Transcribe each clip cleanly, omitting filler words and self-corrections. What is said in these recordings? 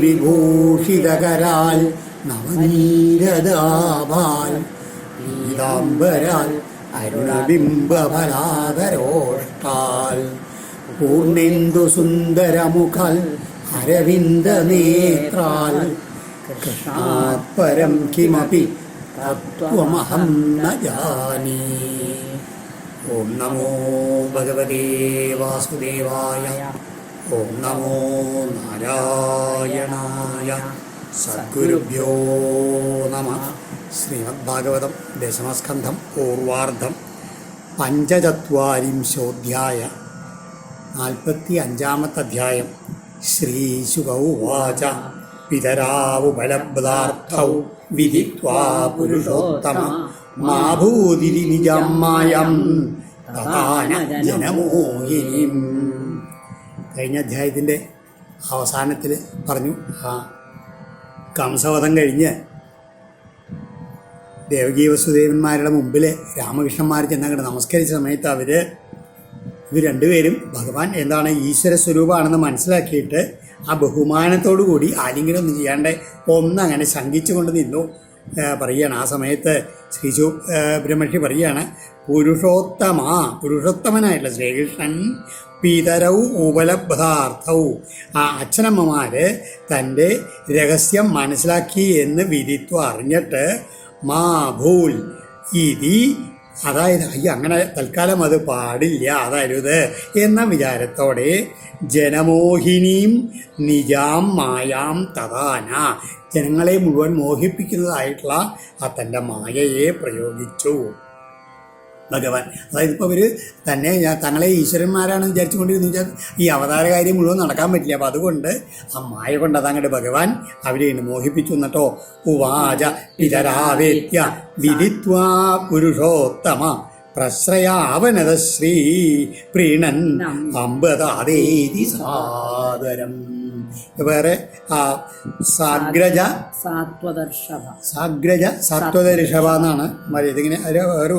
വിഭൂഷിതകരാൽ നവനീരദാഭാൽ പീതാംബരാൽ അരുണബിംബഫലാധരോഷ്ടാൽ പൂർണേന്ദു സുന്ദരമുഖാൽ അരവിന്ദനേത്രാൽ കൃഷ്ണാത് പരം കിമപി തത്വമഹം ന ജാനേ. ഓം നമോ ഭഗവതേ വാസുദേവായ. ഓം നമോ നാരായണായ. സദ്ഗുരുഭ്യോ നമഃ. ശ്രീമദ്ഭാഗവതം ദശമസ്കന്ധം പൂർവാർദ്ധം പഞ്ചചത്വാരിംശോऽധ്യായ 45-ാമത്തെ അധ്യായം. ശ്രീശുക ഉവാച പിതരാവുപലബ്ധാർത്ഥൗ വിദിത്വാ പുരുഷോത്തമ മാ ഭൂതിരി നിജം മായം തഥാന ജനമോഹിനീം. കഴിഞ്ഞ അധ്യായത്തിൻ്റെ അവസാനത്തിൽ പറഞ്ഞു, കംസവധം കഴിഞ്ഞ് ദേവകീ വസുദേവന്മാരുടെ മുമ്പിൽ രാമകൃഷ്ണന്മാർ ചെന്നങ്ങോട്ട് നമസ്കരിച്ച സമയത്ത് ഇവർ രണ്ടുപേരും ഭഗവാൻ എന്താണ് ഈശ്വര സ്വരൂപമാണെന്ന് മനസ്സിലാക്കിയിട്ട് ആ ബഹുമാനത്തോടു കൂടി ആലിംഗനൊന്നും ചെയ്യാണ്ട് ഒന്നങ്ങനെ ശങ്കിച്ചുകൊണ്ട് നിന്നു പറയുകയാണ്. ആ സമയത്ത് ശ്രീശു ബ്രഹ്മർഷി പറയുകയാണ്, പുരുഷോത്തമനായിട്ടുള്ള ശ്രീകൃഷ്ണൻ പിതരവും ഉപലബ്ധാർത്ഥവും ആ അച്ഛനമ്മമാർ തൻ്റെ രഹസ്യം മനസ്സിലാക്കി എന്ന് വിധിത്വം അറിഞ്ഞിട്ട് മാ ഭൂൽ ഇതി, അതായത് അങ്ങനെ തൽക്കാലം അത് പാടില്ല, അതരുത് എന്ന വിചാരത്തോടെ ജനമോഹിനിയും നിജാം മായാം തഥാന, ജനങ്ങളെ മുഴുവൻ മോഹിപ്പിക്കുന്നതായിട്ടുള്ള ആ തൻ്റെ മായയെ പ്രയോഗിച്ചു ഭഗവാൻ. അതായത് ഇപ്പോൾ അവർ തങ്ങളെ ഈശ്വരന്മാരാണ് വിചാരിച്ചുകൊണ്ടിരുന്നു വെച്ചാൽ ഈ അവതാര കാര്യം മുഴുവൻ നടക്കാൻ പറ്റില്ല. അപ്പം അതുകൊണ്ട് ആ മായ കൊണ്ട് അതങ്ങോട്ട് ഭഗവാൻ അവരെ മോഹിപ്പിച്ചു. എന്നിട്ടോ ഉവാച പിതരാവേത്യ വിദിത്വാ പുരുഷോത്തമ പ്രശ്രയാവനത ശ്രീ പ്രീണൻ അമ്പതാദേതി സാദരം. വേറെ സാഗ്രജ എന്നാണ് ഇതിങ്ങനെ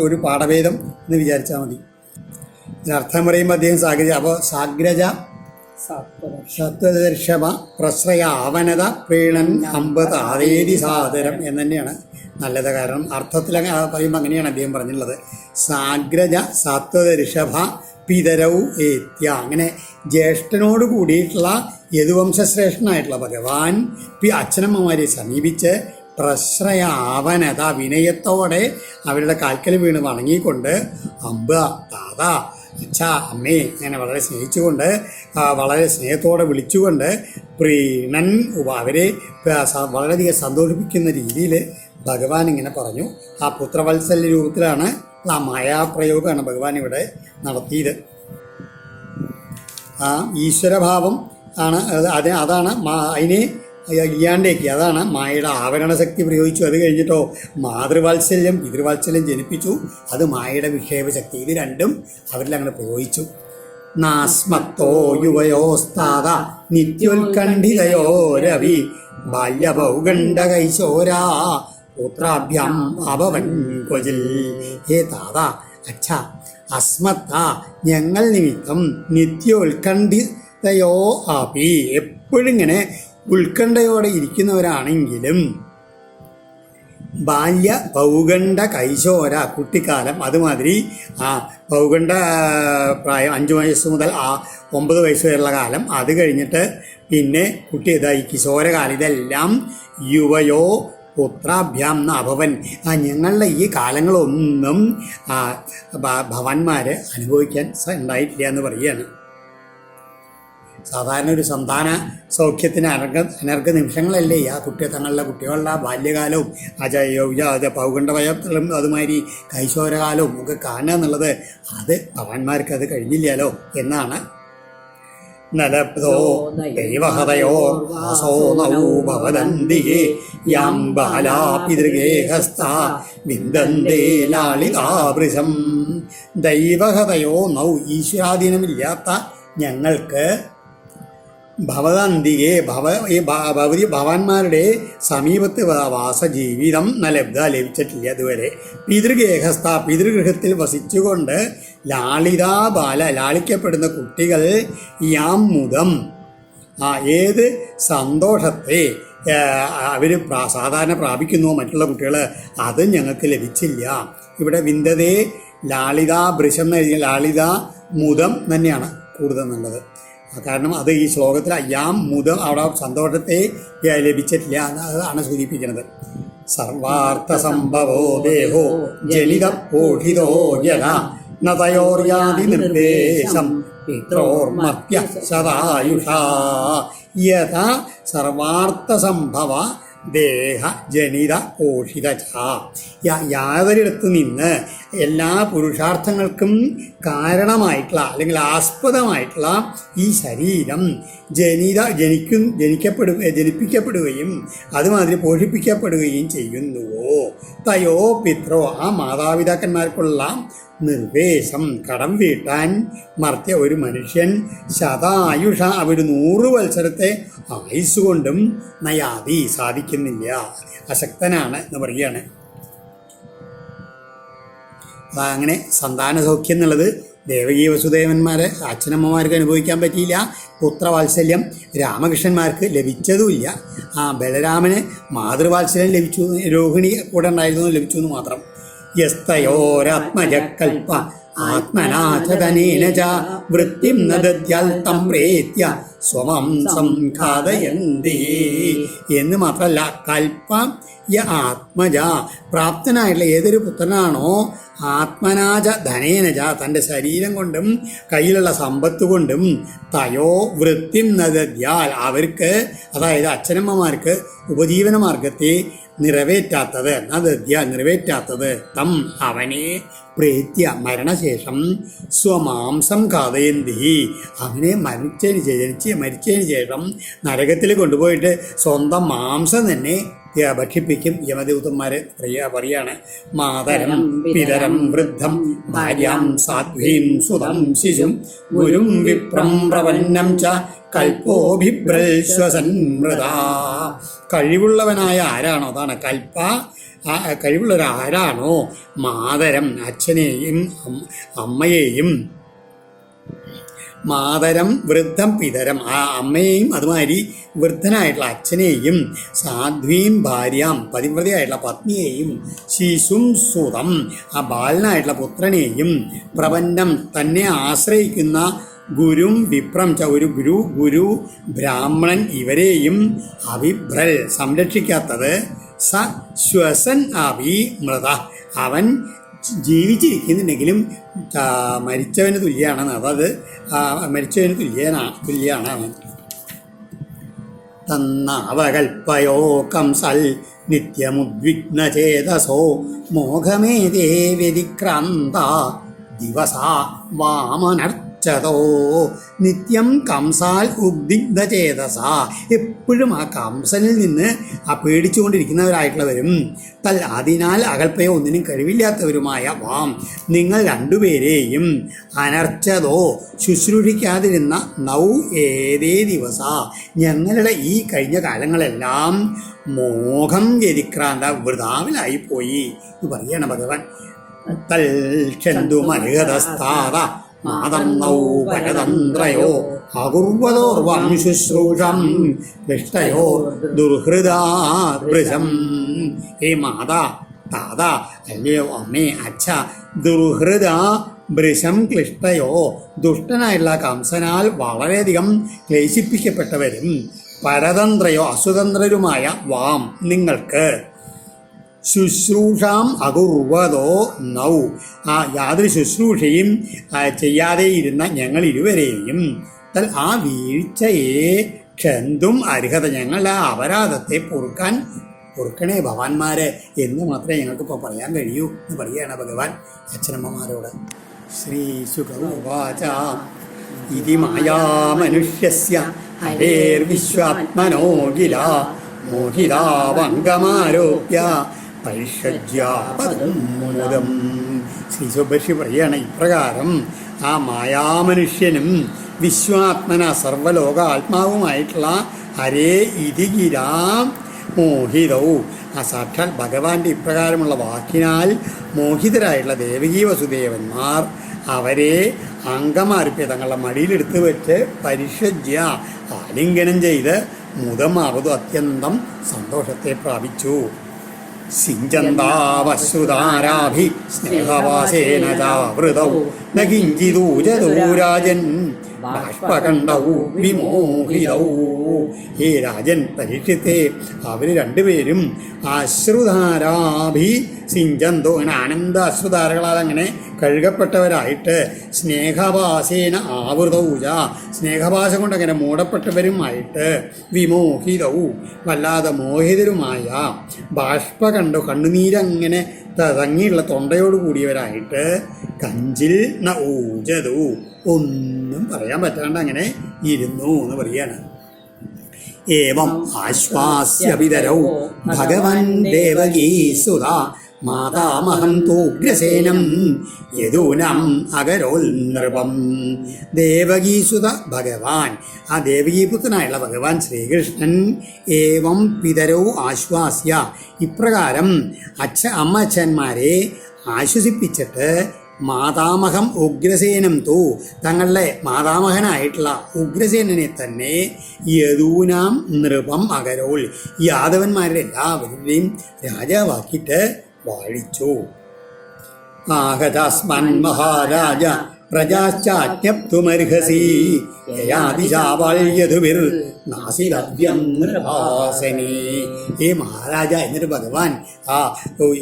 ഒരു പാഠഭേദം എന്ന് വിചാരിച്ചാൽ മതി. ഇതിനർത്ഥം പറയുമ്പോൾ അദ്ദേഹം സാഗ്രജ. അപ്പോൾ സാത്വദർശഭ പ്രശ്രയ ആവനത പ്രീണൻ അമ്പത് ആദേതി സാദരം എന്ന് തന്നെയാണ് നല്ലത്. കാരണം അർത്ഥത്തിൽ പറയുമ്പോൾ അങ്ങനെയാണ് അദ്ദേഹം പറഞ്ഞിട്ടുള്ളത്. സാഗ്രജ സാത്വദർശഭ പിതരൗ ഏത്യ, അങ്ങനെ ജ്യേഷ്ഠനോട് കൂടിയിട്ടുള്ള യദുവംശശ്രേഷ്ഠനായിട്ടുള്ള ഭഗവാൻ അച്ഛനമ്മമാരെ സമീപിച്ച് പ്രശ്രയാവനത, വിനയത്തോടെ അവരുടെ കാൽക്കൽ വീണ് വണങ്ങിക്കൊണ്ട് അമ്പ താത അച്ഛ അമ്മേ അങ്ങനെ വളരെ സ്നേഹിച്ചുകൊണ്ട് വളരെ സ്നേഹത്തോടെ വിളിച്ചുകൊണ്ട് പ്രീണൻ അവരെ വളരെയധികം സന്തോഷിപ്പിക്കുന്ന രീതിയിൽ ഭഗവാൻ ഇങ്ങനെ പറഞ്ഞു. ആ പുത്രവത്സല്യ രൂപത്തിലാണ് ആ മായാപ്രയോഗമാണ് ഭഗവാൻ ഇവിടെ നടത്തിയത്. ആ ഈശ്വരഭാവം ആണ് അതാണ് അതിനെ ഇല്ലാണ്ടേക്ക്, അതാണ് മായയുടെ ആവരണശക്തി പ്രയോഗിച്ചു. അത് കഴിഞ്ഞിട്ടോ മാതൃവാത്സല്യം പിതൃവാത്സല്യം ജനിപ്പിച്ചു, അത് മായയുടെ വിക്ഷേപശക്തി. ഇത് രണ്ടും അവരിൽ അങ്ങനെ പ്രയോഗിച്ചു. നാസ്മത്തോ യുവയോസ്താത നിത്യോത്കണ്ഠിതയോ രവി ബാല്യപൗഗണ്ഡ കൈശോരാ പുത്രാഭ്യാം അഭവൻ കൊജിൽ. ഹേ താത അച്ഛ അസ്മത്ത, ഞങ്ങൾ നിമിത്തം നിത്യോത്കണ്ഠിതയോ അപി, എപ്പോഴിങ്ങനെ ഉത്കണ്ഠയോടെ ഇരിക്കുന്നവരാണെങ്കിലും ബാല്യ പൗഗണ്ഡ കൈശോര കുട്ടിക്കാലം, അതുമാതിരി ആ പൗഗണ്ഡ പ്രായം 5 വയസ്സ് മുതൽ 9 വയസ്സ് വരെയുള്ള കാലം, അത് കഴിഞ്ഞിട്ട് പിന്നെ കുട്ടി ഇതായി കിശോരകാലം, ഇതെല്ലാം യുവയോ പുത്രാഭ്യാം അഭവൻ, ഞങ്ങളുടെ ഈ കാലങ്ങളൊന്നും ഭവന്മാർ അനുഭവിക്കാൻ ഉണ്ടായിട്ടില്ല എന്ന് പറയുകയാണ്. സാധാരണ ഒരു സന്താന സൗഖ്യത്തിന് അനർഘ നിമിഷങ്ങളല്ലേ ആ തങ്ങളുടെ കുട്ടികളുടെ ബാല്യകാലവും പൗഗണ്ഡവയത്തിലും അതുമാതിരി കൈശോരകാലവും ഒക്കെ കാണുക എന്നുള്ളത്, അത് ഭവന്മാർക്ക് അത് കഴിഞ്ഞില്ലല്ലോ എന്നാണ്. നലബ്ധോ ദൈവഹതയോർ വാസോ നൗ ഭവദന്തികേ യാം ബാലാ പിതൃഗേഹസ്ഥ വിന്ദന്തേ ലാളിതാവൃശം. ദൈവഹതയോ നൗ, ഈശ്വരാധീനമില്ലാത്ത ഞങ്ങൾക്ക് ഭവദന്തികെ ഭവതി ഭവാന്മാരുടെ സമീപത്ത് വാസജീവിതം ലഭിച്ചിട്ടില്ല അതുവരെ. പിതൃഗേഹസ്ഥ, പിതൃഗൃഹത്തിൽ വസിച്ചുകൊണ്ട് ലാളിതാ ബാല, ലാളിക്കപ്പെടുന്ന കുട്ടികൾ യാം മുതം ഏത് സന്തോഷത്തെ അവർ സാധാരണ പ്രാപിക്കുന്നുവോ മറ്റുള്ള കുട്ടികൾ, അത് ഞങ്ങൾക്ക് ലഭിച്ചില്ല. ഇവിടെ വിന്ദതേ ലാളിത ഭൃശം എന്ന് എഴുതിയ ലാളിത മുദം തന്നെയാണ് കൂടുതൽ നല്ലത്. കാരണം അത് ഈ ശ്ലോകത്തിൽ യാം മുദം അവിടെ സന്തോഷത്തെ ലഭിച്ചിട്ടില്ല, അതാണ് സൂചിപ്പിക്കുന്നത്. സർവാർത്ഥ സംഭവോ ദേഹോ ജനിത പോഷിതോ യഥ നതയോർയാതി നിർദ്ദേശം പിത്രോർമർത്യ സദായുഷാ യഥാ സർവാർത്ഥ സംഭവ ദേഹ ജനിത പോഷിത യാതൊരിടത്തു നിന്ന് എല്ലാ പുരുഷാർത്ഥങ്ങൾക്കും കാരണമായിട്ടുള്ള അല്ലെങ്കിൽ ആസ്പദമായിട്ടുള്ള ഈ ശരീരം ജനിപ്പിക്കപ്പെടുകയും അതുമാതിരി പോഷിപ്പിക്കപ്പെടുകയും ചെയ്യുന്നുവോ തയോ പിത്രോ ആ മാതാപിതാക്കന്മാർക്കുള്ള നിർദ്ദേശം കടം വീട്ടാൻ മർത്യ ഒരു മനുഷ്യൻ ശതായുഷ ഒരു 100 വത്സരത്തെ ആയുസ്സുകൊണ്ടും നയാതി സാധിക്കുന്നില്ല, അശക്തനാണ് എന്ന് പറയുകയാണ്. അങ്ങനെ സന്താന സൗഖ്യം എന്നുള്ളത് ദേവകീ വസുദേവന്മാരെ അച്ഛനമ്മമാർക്ക് അനുഭവിക്കാൻ പറ്റിയില്ല. പുത്രവാത്സല്യം രാമകൃഷ്ണന്മാർക്ക് ലഭിച്ചതുമില്ല. ബലരാമന് മാതൃവാത്സല്യം ലഭിച്ചു, രോഹിണി കൂടെ ഉണ്ടായിരുന്നു ലഭിച്ചു എന്ന് മാത്രം. യസ്തയോരാത്മജകൽപ ആത്മനാഥതനേന ച വൃത്തിം ന ദദ്യാൽ തം പ്രേത്യ സ്വമം സംഘാതയന്തി എന്ന് മാത്രമല്ല, കൽപ്പ ആത്മജ പ്രാപ്തനായിട്ടുള്ള ഏതൊരു പുത്രനാണോ ആത്മനാജ ധനേനജ തൻ്റെ ശരീരം കൊണ്ടും കയ്യിലുള്ള സമ്പത്ത് കൊണ്ടും തയോ വൃത്തിം നദ്യാൽ അവർക്ക്, അതായത് അച്ഛനമ്മമാർക്ക് ഉപജീവന മാർഗത്തെ നിറവേറ്റാത്തത് തം അവനെ പ്രേത്യ മരണശേഷം സ്വമാംസം ഘാതയന്തി അവനെ മരിച്ചതിന് ശേഷം നരകത്തിൽ കൊണ്ടുപോയിട്ട് സ്വന്തം മാംസം തന്നെ ഭക്ഷിപ്പിക്കും. യമദൂതന്മാരെ പറയാണ് മാതരം പിതരം വൃദ്ധം ഭാര്യാം സാധ്വീം സുതം ശിശും ഗുരും വിപ്രം പ്രപന്നം ച കൽപ്പോഭിഭ്രശ്വസന്മൃത. കഴിവുള്ളവനായ ആരാണോ, അതാണ് കൽപ്പ, കഴിവുള്ളവരാരാണോ മാതരം അച്ഛനെയും അമ്മയെയും, മാതരം വൃദ്ധം പിതരം ആ അമ്മയെയും അതുമാതിരി വൃദ്ധനായിട്ടുള്ള അച്ഛനെയും സാധ്വീം ഭാര്യാം പതിവ്രതയായിട്ടുള്ള പത്നിയെയും ശിശും സുതം ആ ബാലനായിട്ടുള്ള പുത്രനെയും പ്രപന്നം തന്നെ ആശ്രയിക്കുന്ന ഗുരും വിപ്രം ഒരു ഗുരു ബ്രാഹ്മണൻ ഇവരെയും അവിഭ്രൽ സംരക്ഷിക്കാത്തത് സ ശ്വസൻ അവിമൃത അവൻ ജീവിച്ചിരിക്കുന്നുണ്ടെങ്കിലും മരിച്ചവന് തുല്യമാണ്. അതായത് മരിച്ചവന് തുല്യാണ് അവൻ. തന്നവകൽപ്പയോ കംസൽ നിത്യമുദ്വിഗ്നചേതസോ മോഹമേതേ വ്യതിക്രാന്ത ദിവസ വാമനർച്ചതോ നിത്യം കംസാൽ ഉദ്വിഗ്നചേതസ എപ്പോഴും ആ കംസനിൽ നിന്ന് പേടിച്ചുകൊണ്ടിരിക്കുന്നവരായിട്ടുള്ളവരും അതിനാൽ അകൽപ്പയോ ഒന്നിനും കഴിവില്ലാത്തവരുമായ വാം നിങ്ങൾ രണ്ടുപേരെയും അനർച്ചതോ ശുശ്രൂഷിക്കാതിരുന്ന നൗ ഏതേ ദിവസ ഞങ്ങളുടെ ഈ കഴിഞ്ഞ കാലങ്ങളെല്ലാം മോഹം വ്യതിക്രാന്ത വൃഥാവിലായിപ്പോയി എന്ന് പറയാണ് ഭഗവാൻ. തൽക്ഷന്തുമർഹതസ്ഥാത മാതന്നൗ പരതന്ത്രയോ അകുർവതോർവം ശുശ്രൂഷം ദൃഷ്ടയോർ ദുർഹൃദാ വൃശം. ഹേ മാതാ താതാ അല്ലയോ അമ്മേ അച്ഛ ദുർഹൃദാ വൃശം ക്ലിഷ്ടയോ ദുഷ്ടനായിട്ടുള്ള കംസനാൽ വളരെയധികം ക്ലേശിപ്പിക്കപ്പെട്ടവരും പരതന്ത്രയോ അസ്വതന്ത്രരുമായ വാം നിങ്ങൾക്ക് ശുശ്രൂഷാം അകുർവതോ നൗ യാതൊരു ശുശ്രൂഷയും ചെയ്യാതെ ഇരുന്ന ഞങ്ങൾ ഇരുവരെയും ആ വീഴ്ചയെ ക്ഷന്തും അർഹത ഞങ്ങളുടെ അപരാധത്തെ പൊറുക്കണേ ഭവാന്മാരെ എന്ന് മാത്രമേ ഞങ്ങൾക്കിപ്പോൾ പറയാൻ കഴിയൂ എന്ന് പറയുകയാണ് ഭഗവാൻ അച്ഛനമ്മമാരോട്. ശ്രീ ശുകൗവാച ഇതി മായാമനുഷ്യസ്യ ഹരേർവിശ്വാത്മനോ ഗില മോഹിതാവംഗമാരോപ്യ പരിഷജ്യാപദം. ശ്രീ സുബർഷി പറയുകയാണ് ഇപ്രകാരം ആ മായാമനുഷ്യനും വിശ്വാത്മന സർവലോക ആത്മാവുമായിട്ടുള്ള ഹരേ ഇതിഗിരാ മോഹിതവും ആ സാക്ഷാൽ ഭഗവാന്റെ ഇപ്രകാരമുള്ള വാക്കിനാൽ മോഹിതരായിട്ടുള്ള ദേവകീ വസുദേവന്മാർ അവരെ അംഗമാർപ്പ്യ തങ്ങളുടെ മടിയിലെടുത്ത് വെച്ച് പരിഷജ്യ ആലിംഗനം ചെയ്ത് മുതമാവതു അത്യന്തം സന്തോഷത്തെ പ്രാപിച്ചു. സിഞ്ചന്താവശ്രുതാരാഭി സ്നേഹവാസേന ചാവൃതൗ ന കിഞ്ചിദൂജതോ രാജൻ ബാഷ്പകണ്ഠൗ വിമോഹിതൗ. ഹേ രാജൻ പരീക്ഷിത്തെ, അവർ രണ്ടുപേരും അശ്രുധാരാഭി സിഞ്ചന്തോ, അങ്ങനെ ആനന്ദ അശ്രുധാരകളാൽ അങ്ങനെ കഴുകപ്പെട്ടവരായിട്ട് സ്നേഹവാസേന ആവൃതൗജ, സ്നേഹഭാഷ കൊണ്ട് അങ്ങനെ മൂടപ്പെട്ടവരുമായിട്ട് വിമോഹിതവും വല്ലാതെ മോഹിതരുമായ ബാഷ്പകണ്ഠ കണ്ണുനീരങ്ങനെ തങ്ങിയുള്ള തൊണ്ടയോട് കൂടിയവരായിട്ട് കഞ്ചിൽ ന ഊജതു, ഒന്നും പറയാൻ പറ്റാണ്ട് അങ്ങനെ ഇരുന്നു എന്ന് പറയാണ്. ഏവം ആശ്വാസ്യപിതരൗ ഭഗവൻ ദേവകീസുത മാതാമഹം തോഗ്രസേനം യദൂനം അകരോൽ നൃപം. ദേവകീസുത ഭഗവാൻ, ആ ദേവകീപുത്രനായുള്ള ഭഗവാൻ ശ്രീകൃഷ്ണൻ ഏവം പിതരൗ ആശ്വാസ്യ, ഇപ്രകാരം അമ്മച്ചന്മാരെ ആശ്വസിപ്പിച്ചിട്ട് മാതാമഹം ഉഗ്രസേനം തൂ, തങ്ങളുടെ മാതാമഹനായിട്ടുള്ള ഉഗ്രസേനനെ തന്നെ യദൂനാം നൃപം അകരോൾ, യാദവന്മാരുടെ എല്ലാവരുടെയും രാജാവാക്കിയിട്ട് വാഴിച്ചു. ആഹതസ്മൻ മഹാരാജ പ്രജാശ്ചാജ്ഞപ്തുമർഹസി യയാദിശാവാൾയധുവിർ നാസിലവ്യം നൃപാസനേ. ഹേ മഹാരാജ, എന്നിട്ട് ഭഗവാൻ ആ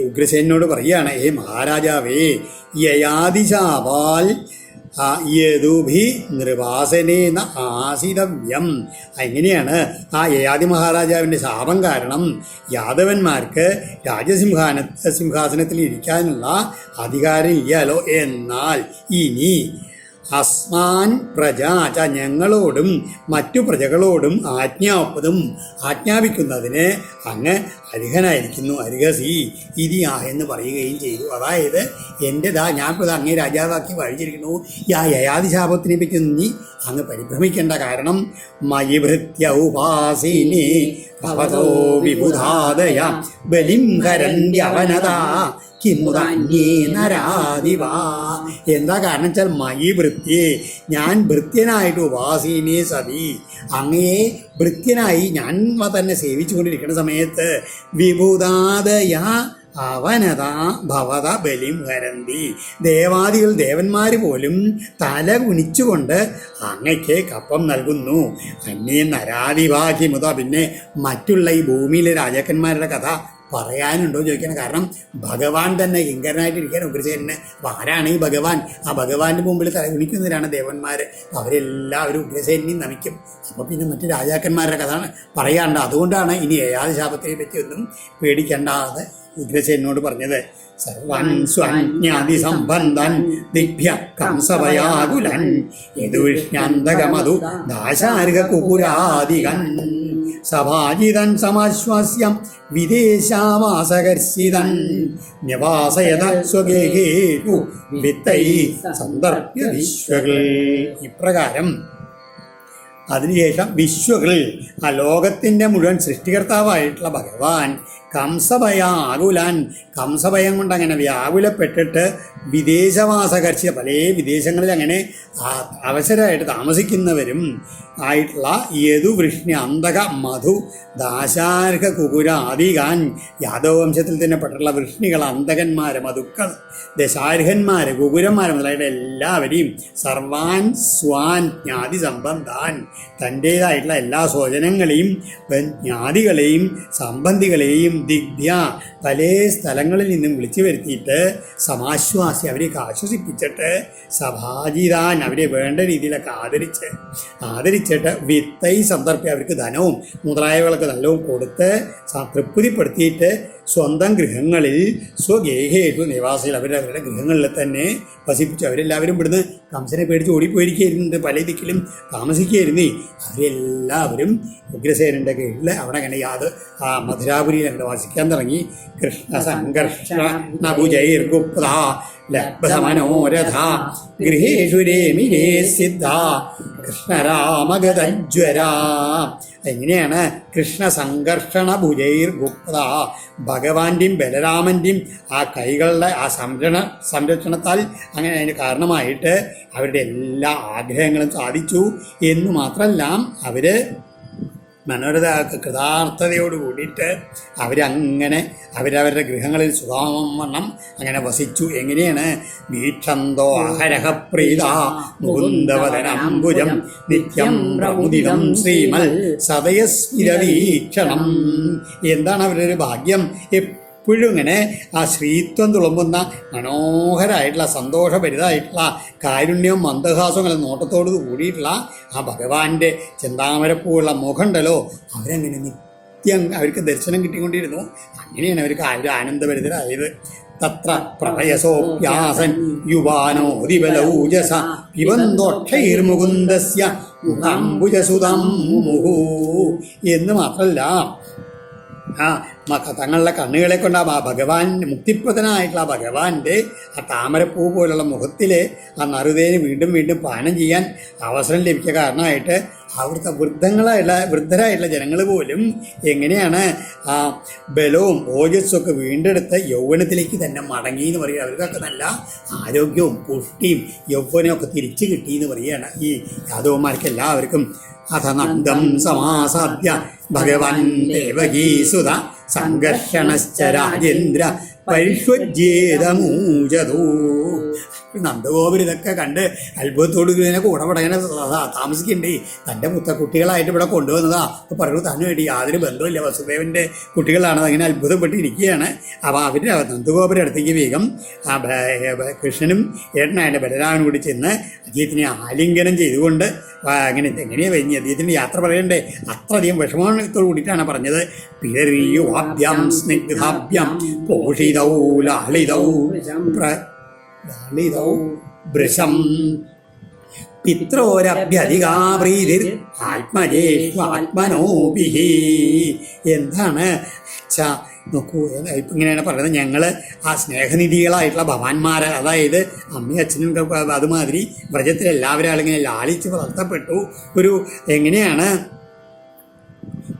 ഉഗ്രസേനോട് പറയുകയാണ്, ഹേ മഹാരാജാവേ, യയാദിശാവാൽ യദുഭി നൃപാസനേന ആസിതവ്യം. എങ്ങനെയാണ് ആ യയാതി മഹാരാജാവിൻ്റെ ശാപം കാരണം യാദവന്മാർക്ക് സിംഹാസനത്തിൽ ഇരിക്കാനുള്ള അധികാരം ഇല്ലാലോ. എന്നാൽ ഇനി അസ്മാൻ പ്രജാച, ഞങ്ങളോടും മറ്റു പ്രജകളോടും ആജ്ഞാപിക്കുന്നതിന് അങ്ങ് അർഹനായിരിക്കുന്നു. അർഹസി ഇതിയാ എന്ന് പറയുകയും ചെയ്തു. അതായത് എൻ്റെതാ ഞാനിപ്പോൾ അങ്ങേ രാജാവാക്കി വഴിച്ചിരിക്കുന്നു. യയാതിശാപത്തിനെ പറ്റി നീ അങ്ങ് പരിഭ്രമിക്കേണ്ട. കാരണം മയി ഭൃത്യ ഉപാസിനി ഭവതോ വിബുധാദയ ബലിം ഹരന്യവനതാ കിമുദാന്യേ നരാദിവാ. എന്താ കാരണം വെച്ചാൽ മയി ഭൃത്യേ, ഞാൻ ഭൃത്യനായിട്ട് ഉപാസീനേ സതി, അങ്ങയെ ഭൃത്യനായി ഞാൻ തന്നെ സേവിച്ചു കൊണ്ടിരിക്കുന്ന സമയത്ത് വിബുധാദയ അവനത ഭവത ബലിം ഹരന്തി, ദേവന്മാർ പോലും തല കുനിച്ചുകൊണ്ട് അങ്ങയ്ക്ക് കപ്പം നൽകുന്നു. അന്യേ നരാദിവാഹി മുത, പിന്നെ മറ്റുള്ള ഈ ഭൂമിയിലെ രാജാക്കന്മാരുടെ കഥ പറയാനുണ്ടോ ചോദിക്കണം. കാരണം ഭഗവാൻ തന്നെ കിങ്കരനായിട്ടിരിക്കാൻ ഉഗ്രസേനന്. ആരാണ് ഈ ഭഗവാൻ? ആ ഭഗവാന്റെ മുമ്പിൽ തലകുണിക്കുന്നവരാണ് ദേവന്മാർ. അവരെല്ലാവരും ഉഗ്രസേനെയും നമിക്കും. അപ്പോൾ പിന്നെ മറ്റു രാജാക്കന്മാരുടെ കഥ പറയാണ്ട്. അതുകൊണ്ടാണ് ഇനി യയാതിശാപത്തെ പറ്റിയൊന്നും പേടിക്കേണ്ടാതെ ഉഗ്രസേനോട് പറഞ്ഞത്. സർവൻ സ്വജ്ഞാതി സംബന്ധൻ ദിഭ്യ കംസഭയാകുലൻ യദുഷ്ണ്യന്തകമധു ദാശാർഹ കുപുരാദികൻ സഭാജിതൻ സമാശ്വാസ്യം വിദേശാവാസകർഷിതൻ നിവാസയത സ്വഗേഹേഷു വിത്തൈ സന്ദർഭ്യ വിശ്വകൾ. ഇപ്രകാരം അതിനുശേഷം വിശ്വകൾ, ആ ലോകത്തിൻ്റെ മുഴുവൻ സൃഷ്ടികർത്താവായിട്ടുള്ള ഭഗവാൻ കംസഭയാകുലാൻ, കംസഭയം കൊണ്ട് അങ്ങനെ വ്യാകുലപ്പെട്ടിട്ട് വിദേശവാസകർഷി, പല വിദേശങ്ങളിൽ അങ്ങനെ അവസരമായിട്ട് താമസിക്കുന്നവരും ആയിട്ടുള്ള യദുവൃഷ്ണി അന്തക മധു ദാശാർഹ കുകുര ആദികാൻ, യാദവ വംശത്തിൽ തന്നെ പെട്ടുള്ള വൃഷ്ണികൾ, അന്തകന്മാർ, മധുക്കൾ, ദശാർഹന്മാർ, കുകുരന്മാർ മുതലായിട്ട് എല്ലാവരെയും സർവാൻ സ്വാൻ ജ്ഞാതി സംബന്ധാൻ, തൻ്റേതായിട്ടുള്ള എല്ലാ സ്വജനങ്ങളെയും ജ്ഞാതികളെയും സംബന്ധികളെയും ദിഗ്ധ്യ പല സ്ഥലങ്ങളിൽ നിന്നും വിളിച്ചു വരുത്തിയിട്ട് സമാശ്വാസി അവരെയൊക്കെ ആശ്വസിപ്പിച്ചിട്ട് സഭാജിതാൻ അവരെ വേണ്ട രീതിയിലൊക്കെ ആദരിച്ചിട്ട് വിത്തൈ സന്ദർഭം അവർക്ക് ധനവും മുതലായവകളൊക്കെ നല്ലവും കൊടുത്ത് തൃപ്തിപ്പെടുത്തിയിട്ട് സ്വന്തം ഗൃഹങ്ങളിൽ സ്വഗേഹേഷു നിവാസികൾ അവരുടെ ഗൃഹങ്ങളിൽ തന്നെ വസിപ്പിച്ചു. അവരെല്ലാവരും ഇവിടുന്ന് കംസനെ പേടിച്ച് ഓടിപ്പോയിരിക്കുന്നുണ്ട്, പല ദിക്കിലും താമസിക്കുകയായിരുന്നേ. അവരെല്ലാവരും ഉഗ്രസേനൻ്റെ കീഴിൽ അവിടെ അങ്ങനെ മധുരാപുരിയിൽ അങ്ങനെ വസിക്കാൻ തുടങ്ങി. കൃഷ്ണ സംഘർഷ നഭുജൈർഗുപ്ത ലബ്ധമനോരഥ ഗൃഹേഷു രേമിരേ സിദ്ധ കൃഷ്ണരാമഗതജ്വര. എങ്ങനെയാണ് കൃഷ്ണ സംഘർഷണ ഭുജൈർ ഗുപ്ത ഭഗവാന്റെയും ബലരാമൻ്റെയും ആ കൈകളുടെ ആ സംരക്ഷണത്താൽ അങ്ങനെ അതിന് കാരണമായിട്ട് അവരുടെ എല്ലാ ആഗ്രഹങ്ങളും സാധിച്ചു എന്ന് മാത്രമല്ല അവർ മനോരഥ കൃതാർത്ഥതയോട് കൂടിയിട്ട് അവരങ്ങനെ അവരവരുടെ ഗൃഹങ്ങളിൽ സുഖാമവണ്ണം അങ്ങനെ വസിച്ചു. എങ്ങനെയാണ് വീക്ഷന്തോ അഹരഹപ്രീത മുകുന്ദവദനംബുജം നിത്യം പ്രമുദിതം ശ്രീമൽ സദയസ്മിരവീക്ഷണം. എന്താണ് അവരുടെ ഒരു ഭാഗ്യം? എപ്പോഴും ഇങ്ങനെ ആ ശ്രീത്വം തുളുമ്പുന്ന മനോഹരമായിട്ടുള്ള സന്തോഷഭരിതമായിട്ടുള്ള കാരുണ്യവും മന്ദഹാസവും നോട്ടത്തോട് കൂടിയിട്ടുള്ള ആ ഭഗവാന്റെ ചെന്താമരപ്പൂവുള്ള മുഖമുണ്ടല്ലോ, അവരങ്ങനെ നിത്യം അവർക്ക് ദർശനം കിട്ടിക്കൊണ്ടിരുന്നു. അങ്ങനെയാണ് അവർക്ക് ആനന്ദഭരിതരായത്. തത്ര പ്രളയസോപ്യാസൻ യുവാനോദിബലൗജസ പിബന്തോക്ഷൈർമുകുന്ദസ്യ മുഖാംബുജസുതം മുഹു എന്ന് മാത്രമല്ല തങ്ങളുടെ കണ്ണുകളെ കൊണ്ട് ആ ഭഗവാൻ മുക്തിപ്രദനായിട്ടുള്ള ഭഗവാന്റെ ആ താമരപ്പൂ പോലുള്ള മുഖത്തിലെ ആ നറുതേന് വീണ്ടും വീണ്ടും പാനം ചെയ്യാൻ അവസരം ലഭിക്കുക കാരണമായിട്ട് അവിടുത്തെ വൃദ്ധരായിട്ടുള്ള ജനങ്ങൾ പോലും എങ്ങനെയാണ് ആ ബലവും ഓജസ്സും ഒക്കെ വീണ്ടെടുത്ത് യൗവനത്തിലേക്ക് തന്നെ മടങ്ങി എന്ന് പറയുക. അവർക്കൊക്കെ നല്ല ആരോഗ്യവും പുഷ്ടിയും യൗവനവും ഒക്കെ തിരിച്ചു കിട്ടി എന്ന് പറയുകയാണ് ഈ യാദവന്മാർക്ക് എല്ലാവർക്കും. അഥനന്ദം സമാസാദ്യ ഭഗവാൻ ദേവകീസുത സംഘർഷണശ്ച രാജേന്ദ്ര പരിഷ്വജ്യേതമൂജതോ. നന്ദഗോപുരം ഇതൊക്കെ കണ്ട് അത്ഭുതത്തോടു ഇതിനെ കൂടെ പടങ്ങനെ താമസിക്കണ്ടേ. തൻ്റെ കുട്ടികളായിട്ട് ഇവിടെ കൊണ്ടുവന്നതാ. അപ്പോൾ പറഞ്ഞു താനും വേണ്ടി യാതൊരു ബന്ധമില്ല, വസുദേവൻ്റെ കുട്ടികളാണ്. അങ്ങനെ അത്ഭുതപ്പെട്ടിരിക്കുകയാണ്. അപ്പോൾ അവർ നന്ദഗോപുരം അടുത്തേക്ക് വേഗം ആ കൃഷ്ണനും ഏട്ടനായിട്ട് ബലരാമനും കൂടി ചെന്ന് അദ്ദേഹത്തിനെ ആലിംഗനം ചെയ്തുകൊണ്ട് അങ്ങനെ എങ്ങനെയാണ് കഴിഞ്ഞ് അദ്ദേഹത്തിൻ്റെ യാത്ര പറയണ്ടേ. അത്രയധികം വിഷമത്തോടു കൂടിയിട്ടാണ് പറഞ്ഞത്. പിതറിയുവാഭ്യം സ്നിഗ്ധാഭ്യം പോഷിതൗ ലാളിതൗ ഭൃശം പിത്രോരഭ്യധികാപ്രീതിർ ആത്മജേഷ്വാത്മനോഭിഃ. എന്താണ് നോക്കൂ, ഇപ്പം ഇങ്ങനെയാണ് പറയുന്നത്. ഞങ്ങൾ ആ സ്നേഹനിധികളായിട്ടുള്ള ഭവാന്മാർ, അതായത് അമ്മയും അച്ഛനും അതുമാതിരി വ്രജത്തിലെല്ലാവരും ആളിങ്ങനെ ലാളിച്ച് വളർത്തപ്പെട്ടു. ഒരു എങ്ങനെയാണ്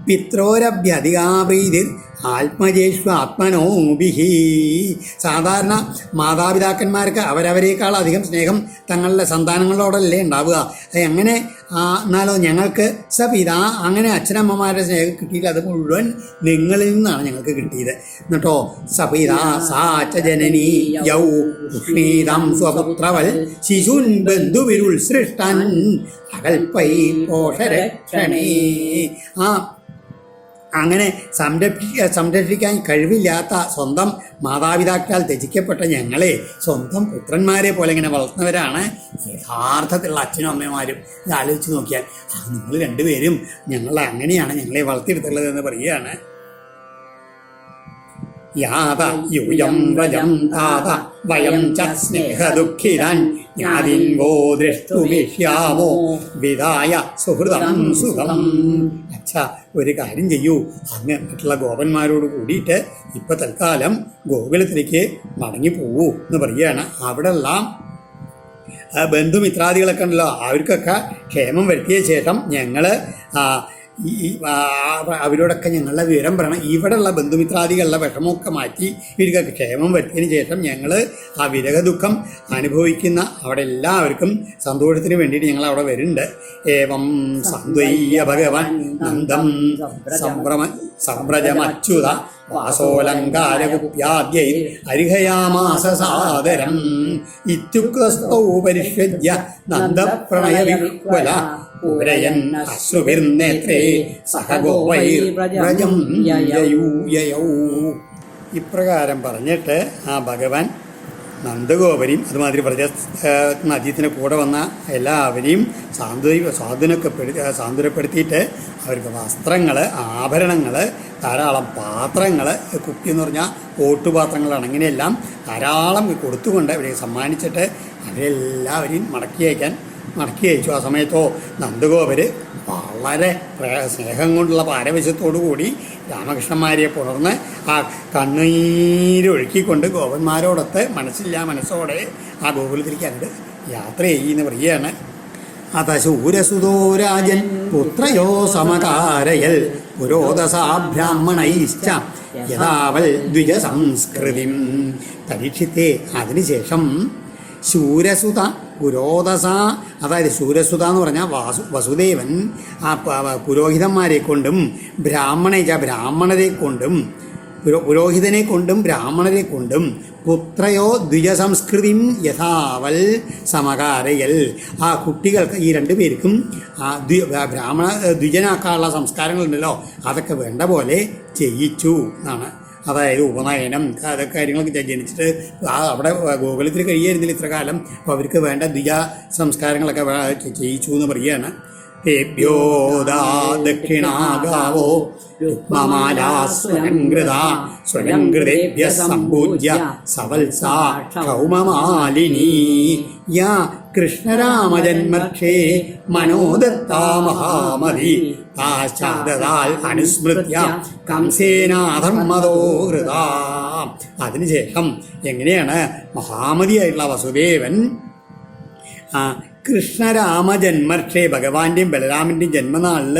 പിത്രോരഭ്യധികാപ്രീതിർ ആത്മജേഷ്വ ആത്മനോഭിഃ. സാധാരണ മാതാപിതാക്കന്മാർക്ക് അവരവരേക്കാൾ അധികം സ്നേഹം തങ്ങളുടെ സന്താനങ്ങളോടല്ലേ ഉണ്ടാവുക. അങ്ങനെ എന്നാലോ ഞങ്ങൾക്ക് സപിതാ അങ്ങനെ അച്ഛനമ്മമാരുടെ സ്നേഹം കിട്ടിയില്ല. അത് മുഴുവൻ നിങ്ങളിൽ നിന്നാണ് ഞങ്ങൾക്ക് കിട്ടിയത്. എന്നിട്ടോ സപിതാ സാച്ച ജനനീ യൗ ഉഷ്ണീതം സ്വപുത്രവൽ ശിശുൻ ബന്ധുവിരുൾ സൃഷ്ടൻ അകൽപ്പൈ പോഷരക്ഷണേ. അങ്ങനെ സംരക്ഷിക്കാൻ കഴിവില്ലാത്ത സ്വന്തം മാതാപിതാക്കളാൽ ത്യജിക്കപ്പെട്ട ഞങ്ങളെ സ്വന്തം പുത്രന്മാരെ പോലെ ഇങ്ങനെ വളർത്തുന്നവരാണ് യഥാർത്ഥത്തിലുള്ള അച്ഛനും അമ്മമാരും. ഇത് ആലോചിച്ച് നോക്കിയാൽ നിങ്ങൾ രണ്ടുപേരും ഞങ്ങളെ അങ്ങനെയാണ് ഞങ്ങളെ വളർത്തിയെടുത്തുള്ളത് എന്ന് പറയുകയാണ്. യാത യൂയം വ്രജം താത വയം ച സ്നേഹദുഃഖിതാൻ ജ്ഞാതിൻവോ ദ്രഷ്ടുമിഷ്യാമോ വിദായ സുഹൃതം സുഖം. അച്ഛാ, ഒരു കാര്യം ചെയ്യൂ, അങ്ങ് മറ്റുള്ള ഗോപന്മാരോട് കൂടിയിട്ട് ഇപ്പം തൽക്കാലം ഗോകുലത്തിലേക്ക് മടങ്ങിപ്പോവൂ എന്ന് പറയുകയാണ്. അവിടെയുള്ള ബന്ധുമിത്രാദികളൊക്കെ ഉണ്ടല്ലോ, അവർക്കൊക്കെ ക്ഷേമം വരുത്തിയ ശേഷം ഞങ്ങൾ അവരോടൊക്കെ ഞങ്ങളുടെ വിവരം പറയണം. ഇവിടെയുള്ള ബന്ധുമിത്രാദികളുടെ വിഷമമൊക്കെ മാറ്റി ഇവർക്കൊക്കെ ക്ഷേമം വരുത്തിയതിന് ശേഷം ഞങ്ങൾ ആ വിരഹ ദുഃഖം അനുഭവിക്കുന്ന അവിടെ എല്ലാവർക്കും സന്തോഷത്തിന് വേണ്ടിയിട്ട് ഞങ്ങൾ അവിടെ വരുന്നുണ്ട്. ഏവം സന്ധ്വയ്യ ഭഗവാൻ നന്ദം സംഭ്രജമച്യുത വാസോലങ്കാരകുപ്യാദ്യൈ അരിഹയാമാസ സാദരം ഇത്യുക്തസ്തൗ പരിഷ്യജ്യ നന്ദപ്രണയവിഹ്വല ഉരയൻ അശ്രുഭിർനേത്രേ സഹഗോവൈർവ്രജം യയൗ. ഇപ്രകാരം പറഞ്ഞിട്ട് ആ ഭഗവാൻ നന്ദഗോപരെയും അതുമാതിരി വ്രജ നദീത്തിന് കൂടെ വന്ന എല്ലാവരെയും സാന്ത്വനപ്പെടുത്തിയിട്ട് അവർക്ക് വസ്ത്രങ്ങൾ, ആഭരണങ്ങൾ, ധാരാളം പാത്രങ്ങൾ, കുപ്പി എന്ന് പറഞ്ഞാൽ ഓട്ടുപാത്രങ്ങളാണ്, അങ്ങനെയെല്ലാം ധാരാളം കൊടുത്തുകൊണ്ട് അവരെ സമ്മാനിച്ചിട്ട് അവരെല്ലാവരെയും മടക്കി അയച്ചു. ആ സമയത്തോ നന്ദഗോപര് വളരെ സ്നേഹം കൊണ്ടുള്ള പാരവശ്യത്തോടുകൂടി രാമകൃഷ്ണന്മാരെ പുണർന്ന് ആ കണ്ണീരൊഴുക്കിക്കൊണ്ട് ഗോപന്മാരോടൊത്ത് മനസ്സില്ല മനസ്സോടെ ആ ഗോകുലത്തിലേക്ക് അങ്ങോട്ട് യാത്ര ചെയ്യുമെന്ന് പറയുകയാണ്. അത ശൂരസുതോ രാജൻ പുത്രയോ സമകാരയൽ പുരോദസാ ബ്രാഹ്മണൈശ്ച യഥാവൽ ദ്വിജ സംസ്കൃതിം. പരീക്ഷിത്തെ അതിനുശേഷം ശൂരസുത പുരോദസ, അതായത് ശൂരസുത എന്ന് പറഞ്ഞാൽ വസുദേവൻ ആ പുരോഹിതന്മാരെ കൊണ്ടും ബ്രാഹ്മണരെ കൊണ്ടും പുരോഹിതനെ കൊണ്ടും ബ്രാഹ്മണരെ കൊണ്ടും പുത്രയോ ദ്വിജസംസ്കൃതിം യഥാവൽ സമകാരയൽ, ആ കുട്ടികൾക്ക് ഈ രണ്ടുപേർക്കും ബ്രാഹ്മണ ദ്വിജനാക്കാനുള്ള സംസ്കാരങ്ങളുണ്ടല്ലോ അതൊക്കെ വേണ്ട പോലെ ചെയ്യിച്ചു എന്നാണ്. അതായത് ഉപനയനം അതൊക്കെ കാര്യങ്ങളൊക്കെ ജനിച്ചിട്ട് അവിടെ ഗോകുലത്തിൽ കഴിയായിരുന്നില്ല ഇത്ര കാലം. അപ്പോൾ അവർക്ക് വേണ്ട ദ്വിജ സംസ്കാരങ്ങളൊക്കെ ചെയ്യിച്ചു എന്ന് പറയുകയാണ്. തേഭ്യോദാ ദക്ഷിണാഗാവോ സ്വരംകൃതേഭ്യ സംപൂജ്യ സവത്സാ ക്ഷൗമമാലിനീ യാ കൃഷ്ണരാമജന്മക്ഷേ മനോദത്താ മഹാമതി പാശ്ചാദാൽ അനുസ്മൃത്യ കംസേനാധർമ്മതോ ഹൃതാ. അതിനുശേഷം എങ്ങനെയാണ് മഹാമതിയായിട്ടുള്ള വസുദേവൻ കൃഷ്ണരാമജന്മക്ഷേ ഭഗവാന്റെയും ബലരാമൻ്റെയും ജന്മനാളിൽ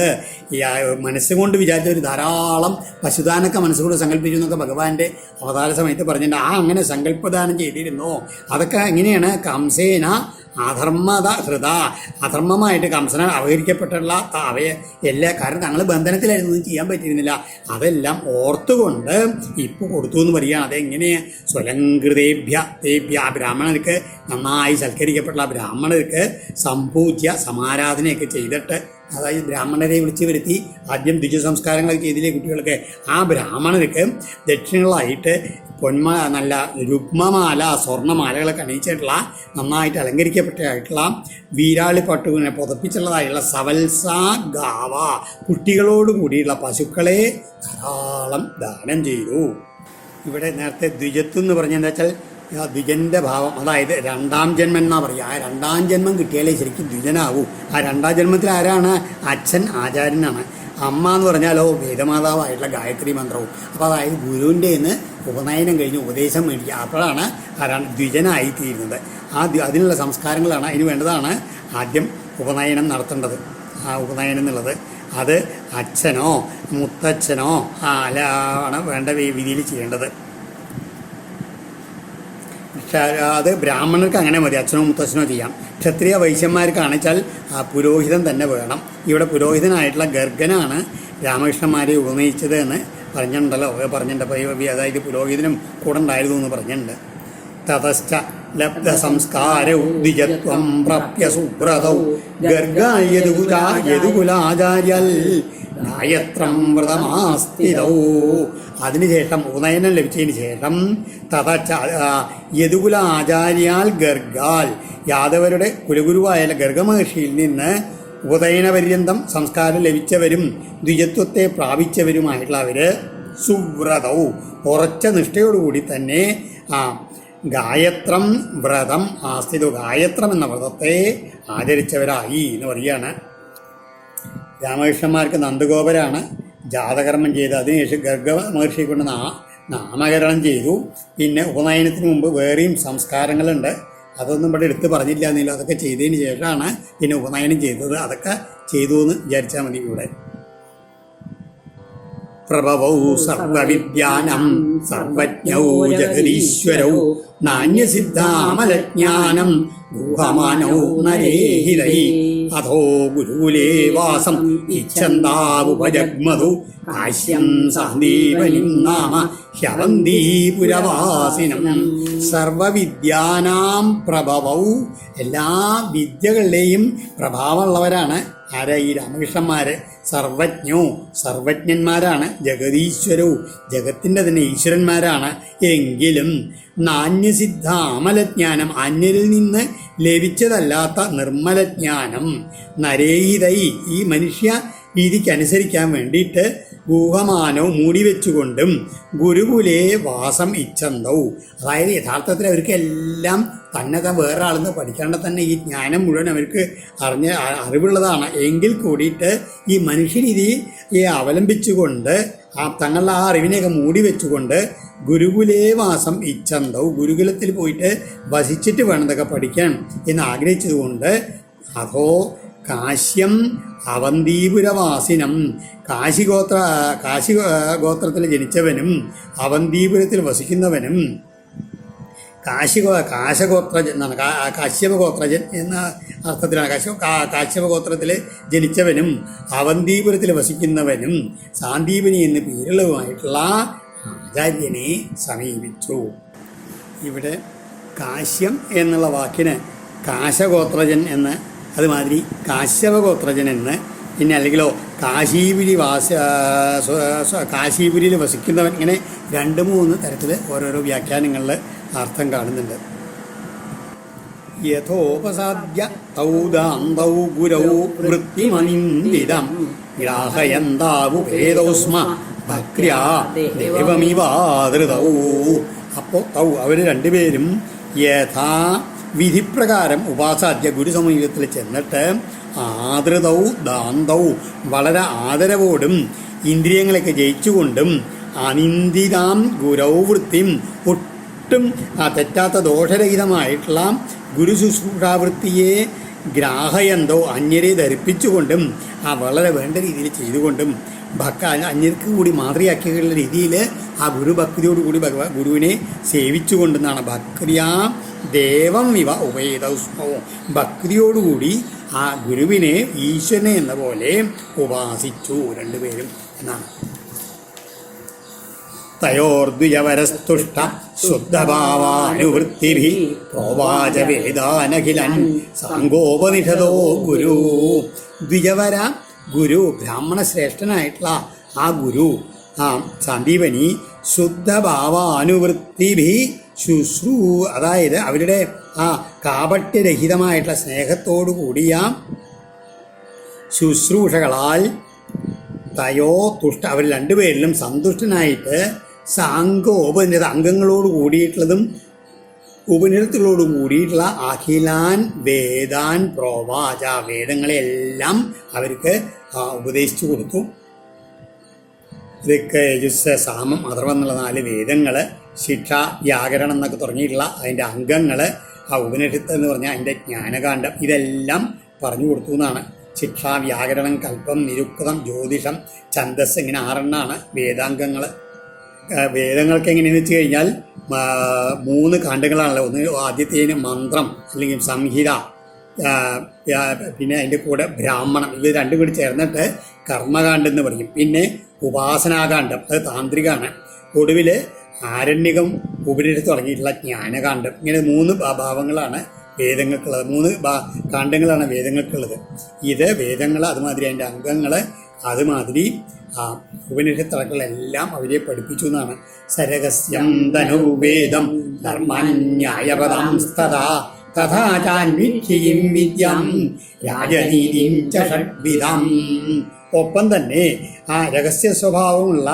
മനസ്സുകൊണ്ട് വിചാരിച്ച ഒരു ധാരാളം പശുദാനൊക്കെ മനസ്സുകൊണ്ട് സങ്കല്പിച്ചു എന്നൊക്കെ ഭഗവാന്റെ അവതാര സമയത്ത് പറഞ്ഞിട്ടുണ്ട്. അങ്ങനെ സങ്കല്പദാനം ചെയ്തിരുന്നു. അതൊക്കെ എങ്ങനെയാണ് കംസേന അധർമ്മമായിട്ട് കംസന അവഹരിക്കപ്പെട്ടുള്ള എല്ലാ കാരണം തങ്ങൾ ബന്ധനത്തിലായിരുന്നു, ഒന്നും ചെയ്യാൻ പറ്റിയിരുന്നില്ല. അതെല്ലാം ഓർത്തുകൊണ്ട് ഇപ്പോൾ കൊടുത്തു എന്ന് പറയുകയാണ്. അതെങ്ങനെയാണ് സ്വലംകൃതേഭ്യ ബ്രാഹ്മണർക്ക് നന്നായി സൽക്കരിക്കപ്പെട്ട ബ്രാഹ്മണർക്ക് സംപൂജ്യ സമാരാധനയൊക്കെ ചെയ്തിട്ട്, അതായത് ബ്രാഹ്മണരെ വിളിച്ചു വരുത്തി ആദ്യം ദ്വിജ സംസ്കാരങ്ങളൊക്കെ ചെയ്തില്ലേ കുട്ടികൾക്ക്, ആ ബ്രാഹ്മണർക്ക് ദക്ഷിണകളായിട്ട് നല്ല രുക്മമാല സ്വർണ്ണമാലകളൊക്കെ അണിയിച്ചിട്ടുള്ള നന്നായിട്ട് അലങ്കരിക്കപ്പെട്ടായിട്ടുള്ള വീരാളി പട്ടുവിനെ പുതപ്പിച്ചുള്ളതായിട്ടുള്ള സവത്സ ഗാവ കുട്ടികളോട് കൂടിയുള്ള പശുക്കളെ ധാരാളം ദാനം ചെയ്തു. ഇവിടെ നേരത്തെ ദ്വിജത്വം എന്ന് പറഞ്ഞെന്താ വെച്ചാൽ ദ്വിജന്റെ ഭാവം, അതായത് രണ്ടാം ജന്മം എന്നാ പറയുക. ആ രണ്ടാം ജന്മം കിട്ടിയാലേ ശരിക്കും ദ്വിജനാവൂ. ആ രണ്ടാം ജന്മത്തിൽ ആരാണ്? അച്ഛൻ ആചാര്യനാണ്. അമ്മ എന്ന് പറഞ്ഞാലോ വേദമാതാവായിട്ടുള്ള ഗായത്രി മന്ത്രവും. അപ്പോൾ അതായത് ഗുരുവിൻ്റെ നിന്ന് ഉപനയനം കഴിഞ്ഞ് ഉപദേശം മേടിക്കുക, അപ്പോഴാണ് ദ്വിജനായിത്തീരുന്നത്. അതിനുള്ള സംസ്കാരങ്ങളാണ് അതിന് വേണ്ടതാണ് ആദ്യം ഉപനയനം നടത്തേണ്ടത്. ആ ഉപനയനം എന്നുള്ളത് അത് അച്ഛനോ മുത്തച്ഛനോ ആണ് വേണ്ട രീതിയിൽ ചെയ്യേണ്ടത്. അത് ബ്രാഹ്മണർക്ക് അങ്ങനെ മതി, അച്ഛനോ മുത്തച്ഛനോ ചെയ്യാം. ക്ഷത്രിയ വൈശ്യന്മാർക്കാണ് വെച്ചാൽ പുരോഹിതൻ തന്നെ വേണം. ഇവിടെ പുരോഹിതനായിട്ടുള്ള ഗർഗനാണ് രാമകൃഷ്ണന്മാരെ ഉപനയിച്ചത് എന്ന് പറഞ്ഞിട്ടുണ്ടല്ലോ, പറഞ്ഞിട്ടുണ്ട്. അതായത് പുരോഹിതനും കൂടെ ഉണ്ടായിരുന്നു എന്ന് പറഞ്ഞിട്ടുണ്ട്. തതശ്ച ലബ്ധ സംസ്കാരൗ ദ്വിജത്വം പ്രാപ്യ സുബ്രതൗ ഗർഗായതുകുലാചാര്യൽ ഗായത്രം വ്രതമാസ്ഥിതൗ. അതിനുശേഷം ഉപനയനം ലഭിച്ചതിന് ശേഷം യദുകുല ആചാര്യാൽ ഗർഗാൽ യാദവരുടെ കുലഗുരുവായ ഗർഗമഹർഷിയിൽ നിന്ന് ഉപനയനപര്യന്തം സംസ്കാരം ലഭിച്ചവരും ദ്വിജത്വത്തെ പ്രാപിച്ചവരുമായിട്ടുള്ളവർ സുവ്രതൗ ഉറച്ച നിഷ്ഠയോടുകൂടി തന്നെ ഗായത്രം വ്രതം ആസ്ഥിതോ ഗായത്രം എന്ന വ്രതത്തെ ആചരിച്ചവരായി എന്ന് പറയുകയാണ്. രാമകൃഷ്ണന്മാർക്ക് നന്ദഗോപരാണ് ജാതകർമ്മം ചെയ്ത് അതിനുശേഷം ഗർഗ മഹർഷിയെ കൊണ്ട് നാമകരണം ചെയ്തു. പിന്നെ ഉപനയനത്തിന് മുമ്പ് വേറെയും സംസ്കാരങ്ങളുണ്ട്, അതൊന്നും ഇവിടെ എടുത്ത് പറഞ്ഞില്ല എന്നില്ല. അതൊക്കെ ചെയ്തതിന് ശേഷമാണ് പിന്നെ ഉപനയനം ചെയ്തത്. അതൊക്കെ ചെയ്തു എന്ന് വിചാരിച്ചാൽ മതി. ഇവിടെ പ്രഭവൗ സർവവിദ്യാനം സർവജ്ഞൗ ജഗദീശ്വരൗ നാന്യസിദ്ധാമലജ്ഞാനം ഗൂഹമാനൗ നരേഹിതൈ അധോ ഗുരുകുലേ വാസം ഇച്ഛന്താവുപജഗ്മതു കാശ്യം സന്ദീപനിം നാമ ഹ്യവന്തീപുരവാസിനം. സർവവിദ്യാനാം പ്രഭവൗ എല്ലാ വിദ്യകളുടെയും പ്രഭാവമുള്ളവരാണ് ആരാ? ഈ രാമകൃഷ്ണന്മാര്. സർവജ്ഞന്മാരാണ്. ജഗതീശ്വരവും ജഗത്തിൻ്റെ തന്നെ ഈശ്വരന്മാരാണ്. എങ്കിലും നാന്യസിദ്ധ അമലജ്ഞാനം അന്യരിൽ നിന്ന് ലഭിച്ചതല്ലാത്ത നിർമ്മലജ്ഞാനം നരേഹിതൈ ഈ മനുഷ്യ രീതിക്കനുസരിക്കാൻ വേണ്ടിയിട്ട് ഗൂഹമാനവും മൂടിവെച്ചുകൊണ്ടും ഗുരുകുലേ വാസം ഇച്ഛന്തവും അതായത് യഥാർത്ഥത്തിൽ അവർക്ക് എല്ലാം തന്നെ വേറൊരാളെന്ന് പഠിക്കാണ്ട് തന്നെ ഈ ജ്ഞാനം മുഴുവൻ അവർക്ക് അറിവുള്ളതാണ്. എങ്കിൽ കൂടിയിട്ട് ഈ മനുഷ്യരീതിയെ അവലംബിച്ചുകൊണ്ട് തങ്ങളുടെ ആ അറിവിനെയൊക്കെ മൂടി വെച്ചുകൊണ്ട് ഗുരുകുലേ വാസം ഇച്ഛന്തവും ഗുരുകുലത്തിൽ പോയിട്ട് വസിച്ചിട്ട് വേണം ഇതൊക്കെ പഠിക്കാൻ എന്ന് ആഗ്രഹിച്ചതുകൊണ്ട് അഹോ കാശ്യം അവന്തീപുരവാസിനം കാശി ഗോത്രത്തിൽ ജനിച്ചവനും അവന്തീപുരത്തിൽ വസിക്കുന്നവനും കാശഗോത്രജൻ എന്നാണ്, കാശ്യപഗോത്രജൻ എന്ന അർത്ഥത്തിലാണ്. കാശ്യപഗോത്രത്തിൽ ജനിച്ചവനും അവന്തീപുരത്തിൽ വസിക്കുന്നവനും സാന്ദീപനി എന്ന് പേരുള്ളതുമായിട്ടുള്ള ആചാര്യനെ സമീപിച്ചു. ഇവിടെ കാശ്യം എന്നുള്ള വാക്കിന് കാശഗോത്രജൻ എന്ന്, അതുമാതിരി കാശ്യപഗോത്രജൻ എന്ന്, പിന്നെ അല്ലെങ്കിലോ കാശീപുരിയിൽ വസിക്കുന്നവൻ, ഇങ്ങനെ 2-3 തരത്തിൽ ഓരോരോ വ്യാഖ്യാനങ്ങളിൽ അർത്ഥം കാണുന്നുണ്ട്. യഥോപസാദ്യ തൗദാന്തൗ ഗുരൗ വൃത്തിമനിന്ദിതം ഗ്രാഹയന്താവുപേദോസ്മ ഭക്ര്യാ ദേവമിവാദൃതൗ. അപ്പോൾ അവർ രണ്ടുപേരും യഥാ വിധിപ്രകാരം ഉപാസാദ്യ ഗുരുസമീപത്തിൽ ചെന്നിട്ട് ആദൃതൗ ദാന്തൗ വളരെ ആദരവോടും ഇന്ദ്രിയങ്ങളൊക്കെ ജയിച്ചുകൊണ്ടും അനിന്ദിതാം ഗുരൗ വൃത്തിം ഒട്ടും തെറ്റാത്ത ദോഷരഹിതമായിട്ടുള്ള ഗുരു ശുശ്രൂഷാവൃത്തിയെ ഗ്രാഹയന്തോ അന്യരെ ധരിപ്പിച്ചുകൊണ്ടും വളരെ വേണ്ട രീതിയിൽ ചെയ്തുകൊണ്ടും അന്യർക്ക് കൂടി മാതൃയാക്കിയുള്ള രീതിയിൽ ആ ഗുരുഭക്തിയോടുകൂടി ഗുരുവിനെ സേവിച്ചുകൊണ്ടെന്നാണ്. ഭക്രിയാ ദേവം ഇവ ഉപേതസ്മവും, ഭക്തിയോടുകൂടി ആ ഗുരുവിനെ ഈശ്വരനെ എന്ന പോലെ ഉപാസിച്ചു രണ്ടുപേരും എന്നാണ്. തയോർദ്വിജവരസ്തുഷ്ട ശുദ്ധഭാവാനുവൃത്തിഭിः പ്രോവാച വേദാനഖിലൻ സാങ്കോപനിഷദോ ഗുരു. ദ്വിജവര ഗുരു, ബ്രാഹ്മണശ്രേഷ്ഠനായിട്ടുള്ള ആ ഗുരു, ആ സാന്ദീപനി ശുദ്ധഭാവാനുവൃത്തിഭിः അതായത് അവരുടെ ആ കാപട്യരഹിതമായിട്ടുള്ള സ്നേഹത്തോടു കൂടിയ ശുശ്രൂഷകളാൽ തയോ തുഷ്ട, അവർ രണ്ടുപേരിലും സന്തുഷ്ടനായിട്ട് സാങ്കോപനിഷത്ത് അംഗങ്ങളോട് കൂടിയിട്ടുള്ളതും ഉപനിഷത്തുകളോട് കൂടിയിട്ടുള്ള അഖിലാൻ വേദാൻ പ്രോവാച, വേദങ്ങളെല്ലാം അവർക്ക് ഉപദേശിച്ചു കൊടുത്തു. ഇതൊക്കെ യജുസ് സാമം അഥർവം എന്നുള്ള 4 വേദങ്ങൾ, ശിക്ഷ വ്യാകരണം എന്നൊക്കെ തുടങ്ങിയിട്ടുള്ള അതിൻ്റെ അംഗങ്ങൾ, ആ ഉപനിഷത്ത് എന്ന് പറഞ്ഞാൽ അതിൻ്റെ ജ്ഞാനകാന്ഡം, ഇതെല്ലാം പറഞ്ഞു കൊടുത്തു എന്നാണ്. ശിക്ഷ, വ്യാകരണം, കൽപ്പം, നിരുക്തം, ജ്യോതിഷം, ഛന്ദസ്, ഇങ്ങനെ 6 വേദാംഗങ്ങൾ. വേദങ്ങൾക്ക് എങ്ങനെയെന്ന് വെച്ച് കഴിഞ്ഞാൽ 3 കാണ്ഡങ്ങളാണല്ലോ. ഒന്ന് ആദ്യത്തേന് മന്ത്രം അല്ലെങ്കിൽ സംഹിത, പിന്നെ അതിൻ്റെ കൂടെ ബ്രാഹ്മണം, ഇത് രണ്ടും കൂടി ചേർന്നിട്ട് കർമ്മകാന്ഡം എന്ന് പറയും. പിന്നെ ഉപാസനാകാന്ഡം, അത് താന്ത്രികമാണ്. ഒടുവിൽ ആരണ്യകം, ഉപനിഷത്ത് തുടങ്ങിയിട്ടുള്ള ജ്ഞാനകാന്ഡം. ഇങ്ങനെ 3 ഭാവങ്ങളാണ് വേദങ്ങൾക്കുള്ളത്, 3 കാണ്ഡങ്ങളാണ് വേദങ്ങൾക്കുള്ളത്. ഇത് വേദങ്ങൾ, അതുമാതിരി അതിൻ്റെ അംഗങ്ങൾ, അതുമാതിരി ഉപനിഷത്തടക്കളെല്ലാം അവരെ പഠിപ്പിച്ചു എന്നാണ്. സരഹസ്യം ധനുർവേദം ധർമ്മന്യായപദംസ്തഥാ തഥാ ചാന്വിദ്യം വിദ്യം രാജനീതിം ച ഷഡ്വിധം. ഒപ്പം തന്നെ ആ രഹസ്യ സ്വഭാവമുള്ള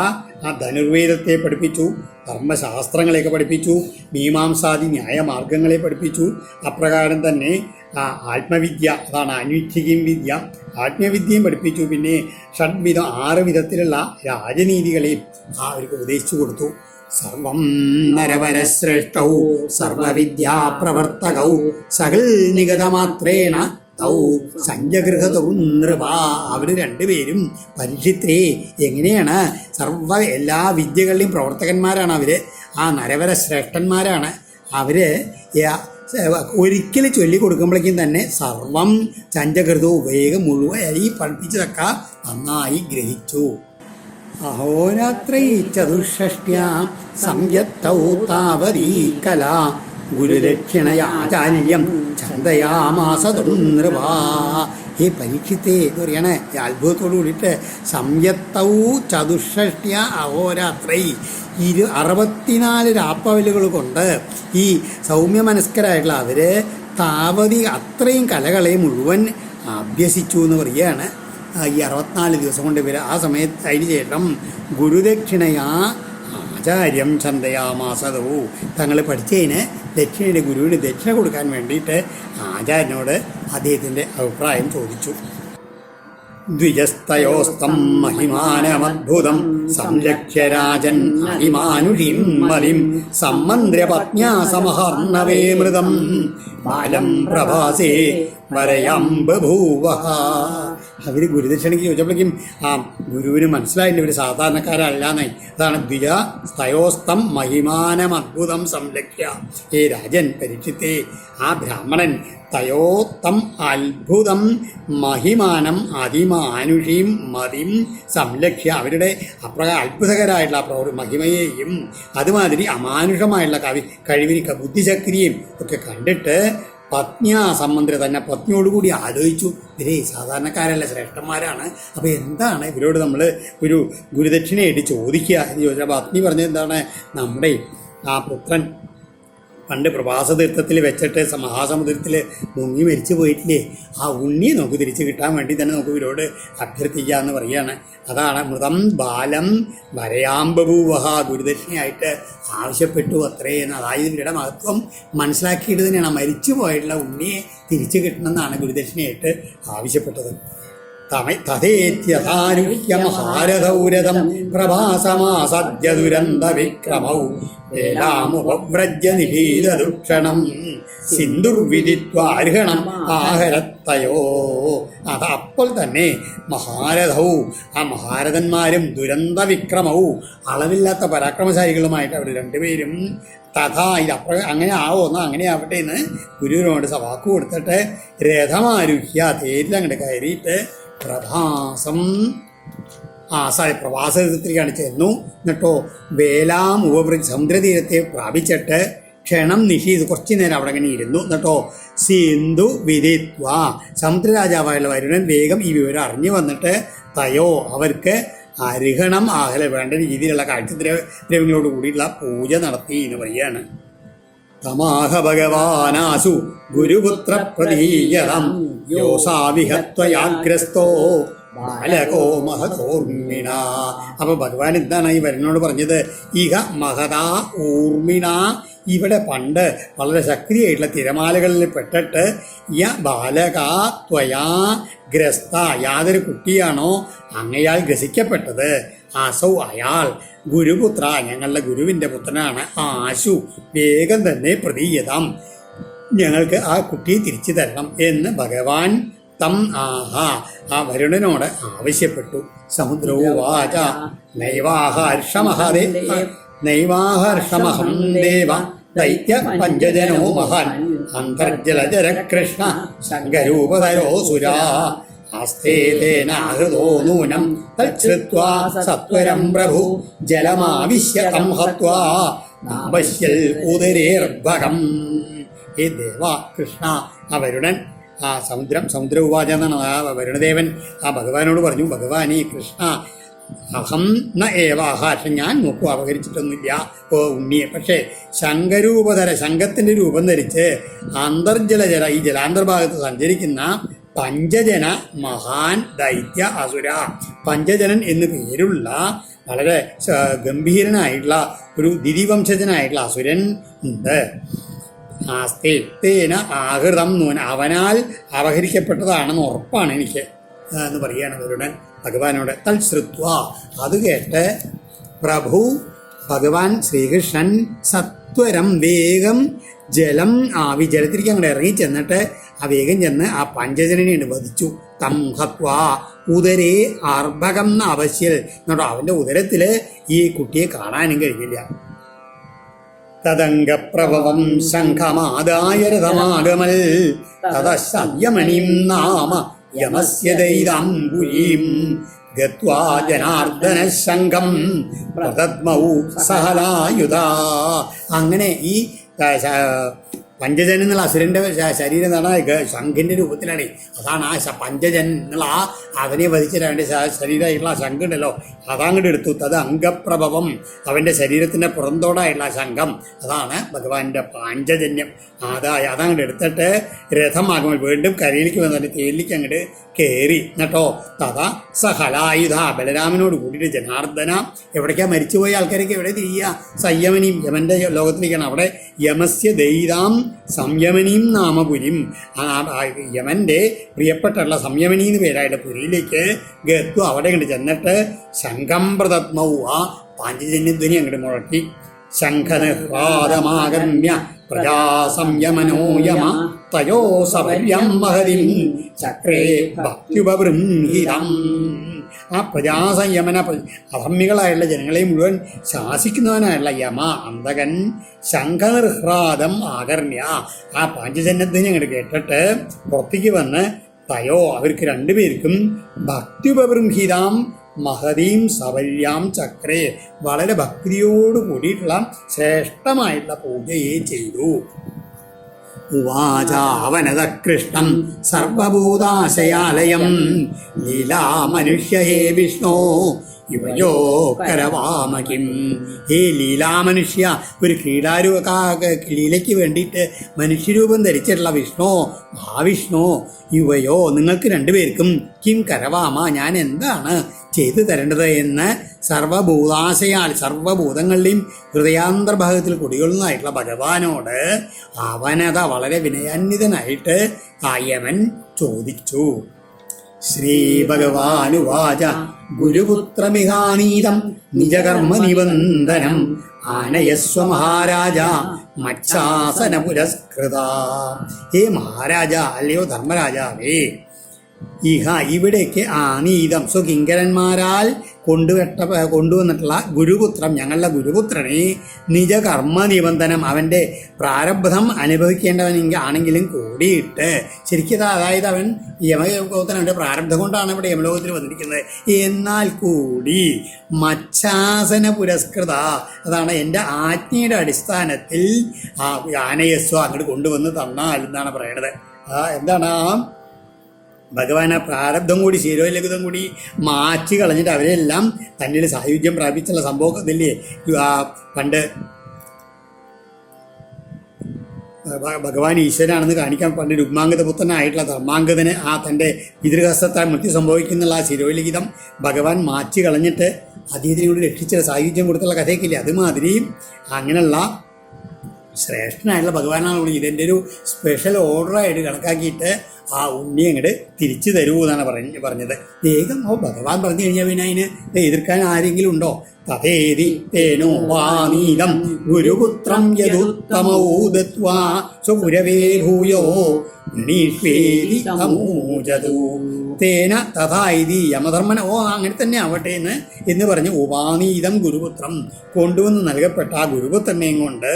ആ ധനുർവേദത്തെ പഠിപ്പിച്ചു, ധർമ്മശാസ്ത്രങ്ങളെയൊക്കെ പഠിപ്പിച്ചു, മീമാംസാദി ന്യായമാർഗങ്ങളെ പഠിപ്പിച്ചു. അപ്രകാരം തന്നെ ആ ആത്മവിദ്യ, അതാണ് അന്വിച്ഛികം വിദ്യ, ആത്മവിദ്യയും പഠിപ്പിച്ചു. പിന്നെ ഷഡ്വിധം 6 വിധത്തിലുള്ള രാജനീതികളെയും അവർക്ക് ഉപദേശിച്ചു കൊടുത്തു. സർവം നരവരശ്രേഷ്ഠൗ സർവവിദ്യാപ്രവർത്തകൗ സകൽ നിഗതമാത്രേണ തൗ സഞ്ജഗൃഹതൗ നൃപ. അവർ രണ്ടുപേരും പരീക്ഷിത്തേ എങ്ങനെയാണ് എല്ലാ വിദ്യകളുടെയും പ്രവർത്തകന്മാരാണ് അവർ. ആ നരവര ശ്രേഷ്ഠന്മാരാണ് അവർ. ഒരിക്കൽ ചൊല്ലിക്കൊടുക്കുമ്പോഴേക്കും തന്നെ സർവം ചഞ്ചകൃതവും വേഗം മുഴുവനായി പഠിപ്പിച്ചതൊക്കെ നന്നായി ഗ്രഹിച്ചു. അഹോരാത്രൈ ചതുഷ്ഷ്ട്യാം സംയത്തൗ താവതീ കല ഗുരുദക്ഷിണയാചാര്യം ചന്തയാമാസ നൃപാ. ഈ പരീക്ഷിത്തെ എന്ന് പറയണേ അത്ഭുതത്തോടു കൂടിയിട്ട് സംയത്തൗ ചതുഷ്ഷ്ട്യ അഹോരാത്രൈ 64 രാപ്പകലുകൾ കൊണ്ട് ഈ സൗമ്യമനസ്കരായിട്ടുള്ള അവർ താവതി അത്രയും കലകളെ മുഴുവൻ അഭ്യസിച്ചു എന്ന് പറയുകയാണ്. ഈ 64 ദിവസം കൊണ്ട് ഇവർ ആ സമയത്ത് അതിന് ശേഷം ഗുരുദക്ഷിണയാ ആചാര്യം ചന്തയാമാസതവു, തങ്ങൾ പഠിച്ചതിന് ദക്ഷിണയുടെ ഗുരുവിന് ദക്ഷിണ കൊടുക്കാൻ വേണ്ടിയിട്ട് ആചാര്യനോട് അദ്ദേഹത്തിൻ്റെ അഭിപ്രായം ചോദിച്ചു. ദ്വിജസ്തയോസ്തം മഹിമാനമദ്ഭുതം സംരക്ഷ്യ രാജൻ അഹിമാനുഷീം മതിം സമ്മന്ത്ര്യ പത്ന്യാ സമഹർണവേ മൃതം ബാലം പ്രഭാസേ വരയാം ബഭൂവഃ. അവർ ഗുരുദക്ഷിണയ്ക്ക് ചോദിച്ചപ്പോഴേക്കും ആ ഗുരുവിന് മനസ്സിലായില്ല ഇവർ സാധാരണക്കാരല്ലാന്നായി. അതാണ് ദ്വിജ സ്തയോസ്തം മഹിമാനമദ്ഭുതം സംരക്ഷ്യ. ഏ രാജൻ പരീക്ഷിത്തേ, ആ ബ്രാഹ്മണൻ തയോത്തം അത്ഭുതം മഹിമാനം അതിമാനുഷീം മതിം സംലക്ഷ്യ, അവരുടെ അത്ഭുതകരമായിട്ടുള്ള മഹിമയെയും അതുമാതിരി അമാനുഷമായുള്ള കഴിവിനെ ബുദ്ധിശക്തിയെയും ഒക്കെ കണ്ടിട്ട് പത്നിയാ സംബന്ധിത തന്നെ പത്നിയോടുകൂടി ആലോചിച്ചു, ഇവരെ സാധാരണക്കാരല്ല, ശ്രേഷ്ഠന്മാരാണ്. അപ്പോൾ എന്താണ് ഇവരോട് നമ്മൾ ഒരു ഗുരുദക്ഷിണയായിട്ട് ചോദിക്കുക എന്ന് ചോദിച്ചാൽ പത്നി പറഞ്ഞത് എന്താണ്, നമ്മുടെ ആ പുത്രൻ പണ്ട് പ്രവാസ തീർത്ഥത്തിൽ വെച്ചിട്ട് മഹാസമുദ്രത്തിൽ മുങ്ങി മരിച്ചു പോയിട്ടില്ലേ, ആ ഉണ്ണിയെ നമുക്ക് തിരിച്ച് കിട്ടാൻ വേണ്ടി തന്നെ നമുക്ക് ഇവരോട് അഭ്യർത്ഥിക്കുക എന്ന് പറയുകയാണ്. അതാണ് മൃതം ബാലം വരയാംബഭൂവഹ, ഗുരുദക്ഷിണയായിട്ട് ആവശ്യപ്പെട്ടു അത്രയെന്ന്. അതായത് ഇവരുടെ മഹത്വം മനസ്സിലാക്കിയിട്ട് തന്നെയാണ് മരിച്ചു പോയിട്ടുള്ള ഉണ്ണിയെ തിരിച്ചു കിട്ടണമെന്നാണ് ഗുരുദക്ഷിണയായിട്ട് ആവശ്യപ്പെട്ടത്. തഥേത്യഥാരുഹ്യമഹാരഥൗരഥം പ്രഭാസമാസദ്യ ദുരന്ത വിക്രമൗ വേലാമുപവ്രജ്യ നിഭീതദുക്ഷണം സിന്ധുർവിദിത്വാർഹണം ആഹരത്തയോ. അത് അപ്പോൾ തന്നെ മഹാരഥവും ആ മഹാരഥന്മാരും ദുരന്ത വിക്രമവും അളവില്ലാത്ത പരാക്രമശാലികളുമായിട്ട് അവർ രണ്ടുപേരും തഥാ ഇത് അപ്പോൾ അങ്ങനെ ആവോന്നോ അങ്ങനെ ആവട്ടെ എന്ന് ഗുരുവിനോട് വാക്ക് കൊടുത്തിട്ട് രഥമാരുഹ്യ, തേരിലങ്ങോട്ട് കയറിയിട്ട് പ്രഭാസം പ്രവാസത്തിലേക്കാണ് ചെന്നു. എന്നിട്ടോ വേലാം സമുദ്രതീരത്തെ പ്രാപിച്ചിട്ട് ക്ഷണം നിഷീത് കുറച്ചു നേരം അവിടെ അങ്ങനെ ഇരുന്നു. എന്നിട്ടോ സിന്ധു വിദിത്വ, സമുദ്രരാജാവായുള്ള വരുണൻ വേഗം ഈ വിവരം അറിഞ്ഞു വന്നിട്ട് തയോ അവർക്ക് അരിഹണം ആഹല വേണ്ട രീതിയിലുള്ള കാഴ്ചദ്രവ്യങ്ങളോട് കൂടിയുള്ള പൂജ നടത്തി എന്ന് പറയുകയാണ്. തമാഹ ഭഗവാനാസു ഗുരുപുത്ര പ്രതീയതം യോസാവിഹത്വയാഗ്രസ്തോ ബാലകോ മഹതോർമിണ. അപ്പൊ ഭഗവാൻ എന്താണ് ഈ വരുണോട് പറഞ്ഞത്, ഇഹ മഹതാ ഊർമിണ, ഇവിടെ പണ്ട് വളരെ ശക്തിയായിട്ടുള്ള തിരമാലകളിൽ പെട്ടിട്ട് ബാലകാ ത്വയാ ഗ്രസ്ത, യാതൊരു കുട്ടിയാണോ അങ്ങയാൽ ഗ്രസിക്കപ്പെട്ടത്, ആസൗ അയാൾ ഗുരുപുത്ര ഞങ്ങളുടെ ഗുരുവിൻ്റെ പുത്രനാണ്, ആശു വേഗം തന്നെ പ്രതീയതാം ഞങ്ങൾക്ക് ആ കുട്ടിയെ തിരിച്ചു തരണം എന്ന് ഭഗവാൻ തം ആഹ ആ വരുണനോട് ആവശ്യപ്പെട്ടു. സമുദ്രോവാച നൈവാഹർഷമഹം ദേവ ദൈത്യ പഞ്ചജനോ മഹാൻ അന്തർജലജര കൃഷ്ണ ശങ്കരൂപതരോ സുരാ ആസ്തേനാഹൃതോ നൂനം തച്ഛ്രുത്വാ സത്വരം പ്രഭു ജലമാവിശ്യ തം ഹത്വാ നാപശ്യൽ ഉദരേർഭകം. ഹേ ദേവ കൃഷ്ണ, ആ വരുണൻ ആ സമുദ്ര ഉവാച എന്നാണ് ആ വരുണദേവൻ ആ ഭഗവാനോട് പറഞ്ഞു, ഭഗവാനേ കൃഷ്ണ അഹം ന ഏവ ആഹാരം, ഞാൻ നോക്കൂ അപഹരിച്ചിട്ടൊന്നുമില്ല ഓ ഉണ്ണിയെ. പക്ഷേ ശങ്കരൂപധര, ശംഖത്തിൻ്റെ രൂപം ധരിച്ച് അന്തർജലജല ഈ ജലാന്തർഭാഗത്ത് സഞ്ചരിക്കുന്ന പഞ്ചജന മഹാൻ ദൈത്യ അസുര, പഞ്ചജനൻ എന്ന് പേരുള്ള വളരെ ഗംഭീരനായിട്ടുള്ള ഒരു ദിതിവംശജനായിട്ടുള്ള അസുരൻ ഉണ്ട്. ആസ്തേന ആഹൃതം നൂന, അവനാൽ അപഹരിക്കപ്പെട്ടതാണെന്ന് ഉറപ്പാണ് എനിക്ക് എന്ന് പറയുകയാണ് വരുണൻ ഭഗവാനോട്. തൽശ്രുത്വ, അത് കേട്ട് പ്രഭു ഭഗവാൻ ശ്രീകൃഷ്ണൻ സത്വരം വേഗം ജലം ജലത്തിലേക്ക് അങ്ങോട്ട് ഇറങ്ങി ചെന്നിട്ട് ആ വേഗം ചെന്ന് ആ പഞ്ചജനനെ വധിച്ചു. തം ഹത്വാ ഉദരേ അർഭകം എന്ന അവശ്യൽ, എന്നിട്ടോ അവൻ്റെ ഉദരത്തിൽ ഈ കുട്ടിയെ കാണാനും കഴിഞ്ഞില്ല. തദംഗപ്രഭവം ശംഖമാദായ രഥമാഗമൽ തദശല്യമണിം നാമ യമസ്യ ദൈതാംബുലീം ഗത്വാ ജനാർദ്ദന ശംഖം പ്രതദ്മൗ സഹലായുധ. അങ്ങനെ ഈ പഞ്ചജൻ എന്നുള്ള അസുരൻ്റെ ശരീരം എന്താണ് ശംഖിൻ്റെ രൂപത്തിലാണ്. അതാണ് ആ പഞ്ചജൻ എന്നുള്ള ആ അവനെ വധിച്ചിട്ട് അവൻ്റെ ശരീരമായിട്ടുള്ള ആ ശംഖ് ഉണ്ടല്ലോ അതങ്ങോട്ട് എടുത്തു. അത് അംഗപ്രഭവം, അവൻ്റെ ശരീരത്തിൻ്റെ പുറന്തോടായിട്ടുള്ള ശംഖം, അതാണ് ഭഗവാന്റെ പാഞ്ചജന്യം. അതങ്ങോട്ട് എടുത്തിട്ട് രഥമാകുമ്പോൾ വീണ്ടും കരയിലേക്ക് വന്നിട്ട് തേലിലേക്ക് അങ്ങോട്ട് കയറി. എന്നിട്ടോ തഥാ സഹലായുധ, ബലരാമനോട് കൂടിയിട്ട് ജനാർദ്ദന, എവിടേക്കാണ് മരിച്ചുപോയ ആൾക്കാരൊക്കെ എവിടെ തിരിയുക, സംയമനിയും യമൻ്റെ ലോകത്തിലേക്കാണ്. അവിടെ യമസ്യ ദൈതാം സംയമനീം നാമപുരിം, യമൻ്റെ പ്രിയപ്പെട്ടുള്ള സംയമനി എന്ന് പേരായിട്ട് പുരിയിലേക്ക് ഗത്തു അവിടെ അങ്ങോട്ട് ചെന്നിട്ട് ശംഖം പ്രതത്മവും ആ പാഞ്ചജന്യധ്വനി അങ്ങോട്ട് മുഴക്കി. ശംഖനിഹ്ലാദമാകർണ്യ പ്രജാസംയമനോ യമ തയോ സപര്യം മഹതിം ചക്രേ ഭക്ത്യുപബൃംഹിതം. ആ പ്രജാസംയമന അധർമ്മികളായുള്ള ജനങ്ങളെ മുഴുവൻ ശാസിക്കുന്നവനായുള്ള യമ അന്തകൻ ശംഖനിർഹ്ലാദം ആകർണ്യ ആ പാഞ്ചജന്യധ്വനി അങ്ങോട്ട് കേട്ടിട്ട് പുറത്തേക്ക് വന്ന് തയോ അവർക്ക് രണ്ടുപേർക്കും ഭക്ത്യുപബൃംഹിതാം മഹതീം സവല്യാം ചക്രേ വളരെ ഭക്തിയോട് കൂടിയിട്ടുള്ള ശ്രേഷ്ഠമായിട്ടുള്ള പൂജയെ ചെയ്തു. ഉവാചാവനത കൃഷ്ണം സർവഭൂതാശയാലയം ലീലാമനുഷ്യഹേ വിഷ്ണോ യുവയോ കരവാമകിം. ഹേ ലീലാമനുഷ്യ, ഒരു ലീലയ്ക്ക് വേണ്ടിയിട്ട് മനുഷ്യരൂപം ധരിച്ചിട്ടുള്ള വിഷ്ണു, മഹാവിഷ്ണു, യുവയോ നിങ്ങൾക്ക് രണ്ടുപേർക്കും കിം കരവാമ, ഞാൻ എന്താണ് ചെയ്തു തരേണ്ടത് എന്ന് സർവഭൂതാശയാൽ സർവഭൂതങ്ങളുടെയും ഹൃദയാന്തർഭാഗത്തിൽ കുടികൊള്ളുന്നതായിട്ടുള്ള ഭഗവാനോട് അവനത വളരെ വിനയാന്വിതനായിട്ട് ആ യമൻ ചോദിച്ചു. ശ്രീഭഗവാനുവാച ഗുരുപുത്രമിഹാനീതം നിജകർമ്മ നിബന്ധനം ആനയസ്വ മഹാരാജ മത്സാസന പുരസ്കൃത. ഹേ മഹാരാജ, അല്ലയോ ധർമ്മരാജാവേ, ഇവിടേക്ക് ആനീതം സ്വകിങ്കരന്മാരാൽ കൊണ്ടുവന്നിട്ടുള്ള ഗുരുപുത്രം, ഞങ്ങളുടെ ഗുരുപുത്രനെ നിജകർമ്മ നിബന്ധനം, അവൻ്റെ പ്രാരബ്ധം അനുഭവിക്കേണ്ടവനെങ്കിൽ ആണെങ്കിലും കൂടിയിട്ട് ശരിക്കും അതായത് അവൻ യമലോകത്തിന് അവൻ്റെ പ്രാരബ്ധം കൊണ്ടാണ് ഇവിടെ യമലോകത്തിൽ വന്നിരിക്കുന്നത്. എന്നാൽ കൂടി മത്സാസന പുരസ്കൃത, അതാണ് എൻ്റെ ആജ്ഞയുടെ അടിസ്ഥാനത്തിൽ ആ ആനയസ്വ അങ്ങോട്ട് കൊണ്ടുവന്ന് തന്നാൽ എന്നാണ് പറയണത്. എന്താണ് ഭഗവാൻ ആ പ്രാരബ്ധം കൂടി ശീലോലഗിതം കൂടി മാറ്റി കളഞ്ഞിട്ട് അവരെല്ലാം തന്നിൽ സായുജ്യം പ്രാപിച്ചുള്ള സംഭവത്തില്ലേ. പണ്ട് ഭഗവാൻ ഈശ്വരനാണെന്ന് കാണിക്കാൻ പണ്ട് രുഗ്മാംഗത പുത്രനായിട്ടുള്ള ധർമാംഗതന് ആ തൻ്റെ പിതൃഹസ്തത്താൽ മൃത്യു സംഭവിക്കുന്നുള്ള ആ ശിരോലിഖിതം ഭഗവാൻ മാറ്റി കളഞ്ഞിട്ട് അദ്ദേഹത്തിനെ കൂടി രക്ഷിച്ച സായുജ്യം കൊടുത്തുള്ള കഥയൊക്കെയില്ലേ, അതുമാതിരി അങ്ങനെയുള്ള ശ്രേഷ്ഠനായിട്ടുള്ള ഭഗവാനാണ് ഇതെൻ്റെ ഒരു സ്പെഷ്യൽ ഓർഡറായിട്ട് കണക്കാക്കിയിട്ട് ആ ഉണ്ണി അങ്ങോട്ട് തിരിച്ചു തരൂ എന്നാണ് പറഞ്ഞത്. വേഗം ഭഗവാൻ പറഞ്ഞു കഴിഞ്ഞാൽ പിന്നെ അതിന് എതിർക്കാൻ ആരെങ്കിലും ഉണ്ടോ? തഥേതി തേനോ വാനീതം ഗുരുപുത്രം യദുത്തമൗദത്വാ സ്വപുരവേ ഭൂയോ ഗണീഷ്വേദി തമോജതു. തേന തഥാ ഇതി യമധർമ്മന, അങ്ങനെ തന്നെ ആവട്ടെ എന്ന് പറഞ്ഞ് ഉപാനീതം ഗുരുപുത്രം കൊണ്ടുവന്ന് നൽകപ്പെട്ട ആ ഗുരുപുത്രനെയും കൊണ്ട്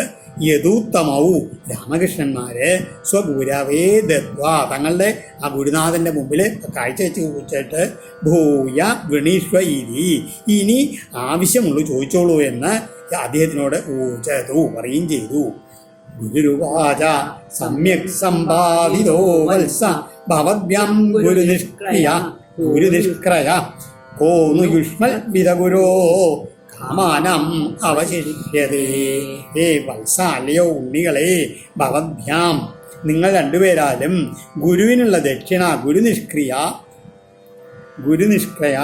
യദൂത്തമവു രാമകൃഷ്ണന്മാര് സ്വപുരവേ ദത്വാ തങ്ങളുടെ ആ ഗുരുനാഥന്റെ മുമ്പിൽ കാഴ്ചവെച്ച് വെച്ചിട്ട് ഭൂയ ഗണീഷ്വ ഇനി ആവശ്യമുള്ളൂ ചോദിച്ചോളൂ എന്ന് അദ്ദേഹത്തിനോട് ഊചതു പറയുകയും ചെയ്തു. ഗുരുവാച സമ്യക് സമ്പാദിതോ വത്സ ഭവദ്ഭ്യം ഗുരുനിഷ്ക്രയ കോന്നു യുഷ്മൽ വിദഗുരോ കാമാനം അവശിഷ്യതേ. ഹേ വത്സ, അല്ലയോ ഉണ്ണികളെ, ഭവദ്ഭ്യാം നിങ്ങൾ രണ്ടുപേരാലും ഗുരുവിനുള്ള ദക്ഷിണ ഗുരുനിഷ്ക്രയ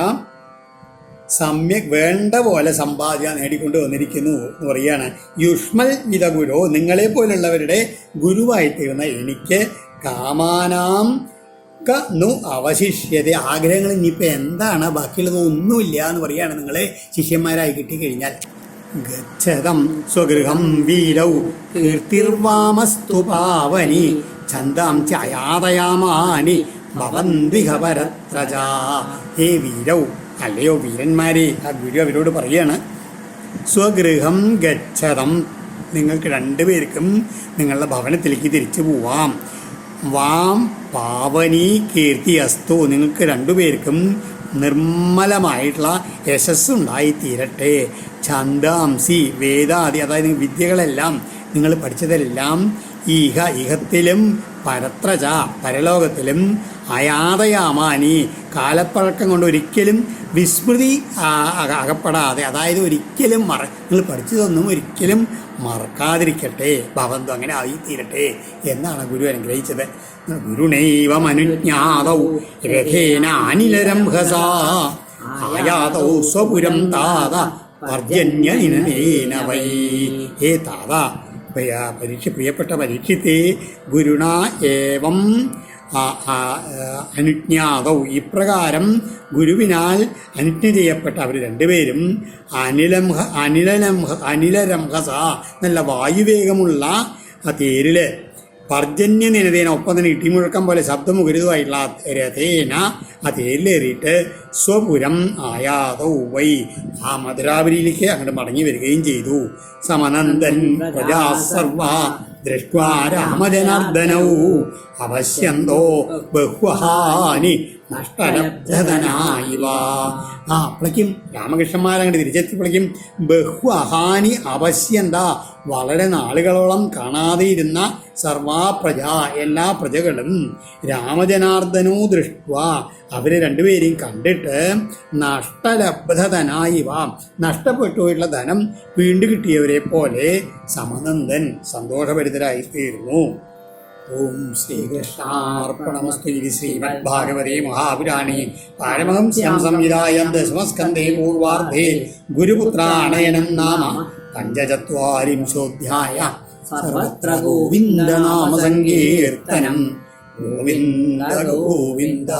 സമ്യക് വേണ്ട പോലെ സമ്പാദ്യ നേടിക്കൊണ്ട് വന്നിരിക്കുന്നു എന്ന് പറയുകയാണ്. യുഷ്മൽ വിദഗുരോ, നിങ്ങളെ പോലുള്ളവരുടെ ഗുരുവായിത്തീർന്ന എനിക്ക് കാമാനാം അവശിഷ്യത, ആഗ്രഹങ്ങൾ ഇനിയിപ്പോൾ എന്താണ് ബാക്കിയുള്ളത് ഒന്നുമില്ല എന്ന് പറയുകയാണ് നിങ്ങളെ ശിഷ്യന്മാരായി കിട്ടിക്കഴിഞ്ഞാൽ. ഗച്ഛതം സ്വഗൃഹം വീരൗ കീർത്തിർവാമസ്തു പാവനി ഛന്ദാം ചയാതയാമാനി ഭവന്തിഹപരത്രജാ. ഹേ വീരൗ, അല്ലയോ വീരന്മാരെ, ആ ഗുരു അവരോട് പറയാണ്, സ്വഗൃഹം ഗച്ഛതം, നിങ്ങൾക്ക് രണ്ടുപേർക്കും നിങ്ങളുടെ ഭവനത്തിലേക്ക് തിരിച്ചു പോവാം. വാം പാവനി കീർത്തി അസ്തു, നിങ്ങൾക്ക് രണ്ടുപേർക്കും നിർമ്മലമായിട്ടുള്ള യശസ്സുണ്ടായി തീരട്ടെ. ഛന്ദാംസി വേദാദി, അതായത് വിദ്യകളെല്ലാം നിങ്ങൾ പഠിച്ചതെല്ലാം ഇഹത്തിലും പരത്രജ പരലോകത്തിലും അയാതയാമാനി കാലപ്പഴക്കം കൊണ്ട് ഒരിക്കലും വിസ്മൃതി അകപ്പെടാതെ, അതായത് ഒരിക്കലും നിങ്ങൾ പഠിച്ചതൊന്നും ഒരിക്കലും മറക്കാതിരിക്കട്ടെ. ഭവന്തു, അങ്ങനെ ആയിത്തീരട്ടെ എന്നാണ് ഗുരു അനുഗ്രഹിച്ചത്. ഗുരുണൈവ മനുജ്ഞാതൗ രഥേന അനിലരംഹസാ ആയാതൗ സ്വപുരം താത പർജന്യനിനേന വൈ. ഹേ താത, പ്രിയപ്പെട്ട പരീക്ഷിത്തെ ഗുരുണ ഏവം അനുജ്ഞാതൗ, ഇപ്രകാരം ഗുരുവിനാൽ അനുജ്ഞ ചെയ്യപ്പെട്ട അവർ രണ്ടുപേരും അനിലരംഹസ, നല്ല വായുവേഗമുള്ള ആ തേരിൽ പർജന്യ നിനതേന, ഒപ്പം തന്നെ ഇടിമുഴക്കം പോലെ ശബ്ദമുഖരിതമായിട്ടുള്ള രഥേന ആ തേരിലേറിയിട്ട് സ്വപുരം ആയാതൗ വൈ, ആ മധുരാപുരിയിലേക്ക് അങ്ങോട്ട് മടങ്ങി വരികയും ചെയ്തു. സമനന്ദൻ പ്രജാ സർവ ദൃഷ്ട്വാ രാമജനാർദ്ദനൗ അവശ്യന്തോ ബഹ്വഹാനി നഷ്ടലബ്ധനായിവ. അപ്പോഴേക്കും രാമകൃഷ്ണന്മാരങ്ങോട്ട് തിരിച്ചെത്തിയപ്പോഴേക്കും ബഹ്വഹാനി അവശ്യന്ത, വളരെ നാളുകളോളം കാണാതെയിരുന്ന സർവാ പ്രജ, എല്ലാ പ്രജകളും രാമജനാർദ്ദനോ ദൃഷ്ട്വ, അവരെ രണ്ടുപേരെയും കണ്ടിട്ട് നഷ്ടലബ്ധനായിവ, നഷ്ടപ്പെട്ടു പോയിട്ടുള്ള ധനം വീണ്ടും കിട്ടിയവരെ പോലെ സമനന്ദൻ സന്തോഷഭരിതരായി തീർന്നു. ഓം ശ്രീകൃഷ്ണാർപ്പണമസ്തു. ശ്രീമദ് ഭാഗവതേ മഹാപുരാണേ പാരമഹംസ്യാം സംഹിതായാം ദശമസ്കന്ധേ പൂർവാർദ്ധേ ഗുരുപുത്രാണയനം നാമ പഞ്ചചത്വാരിംശോऽധ്യായ. സർവത്ര ഗോവിന്ദനാമ സങ്കീർത്തനം. ഗോവിന്ദ ഗോവിന്ദ.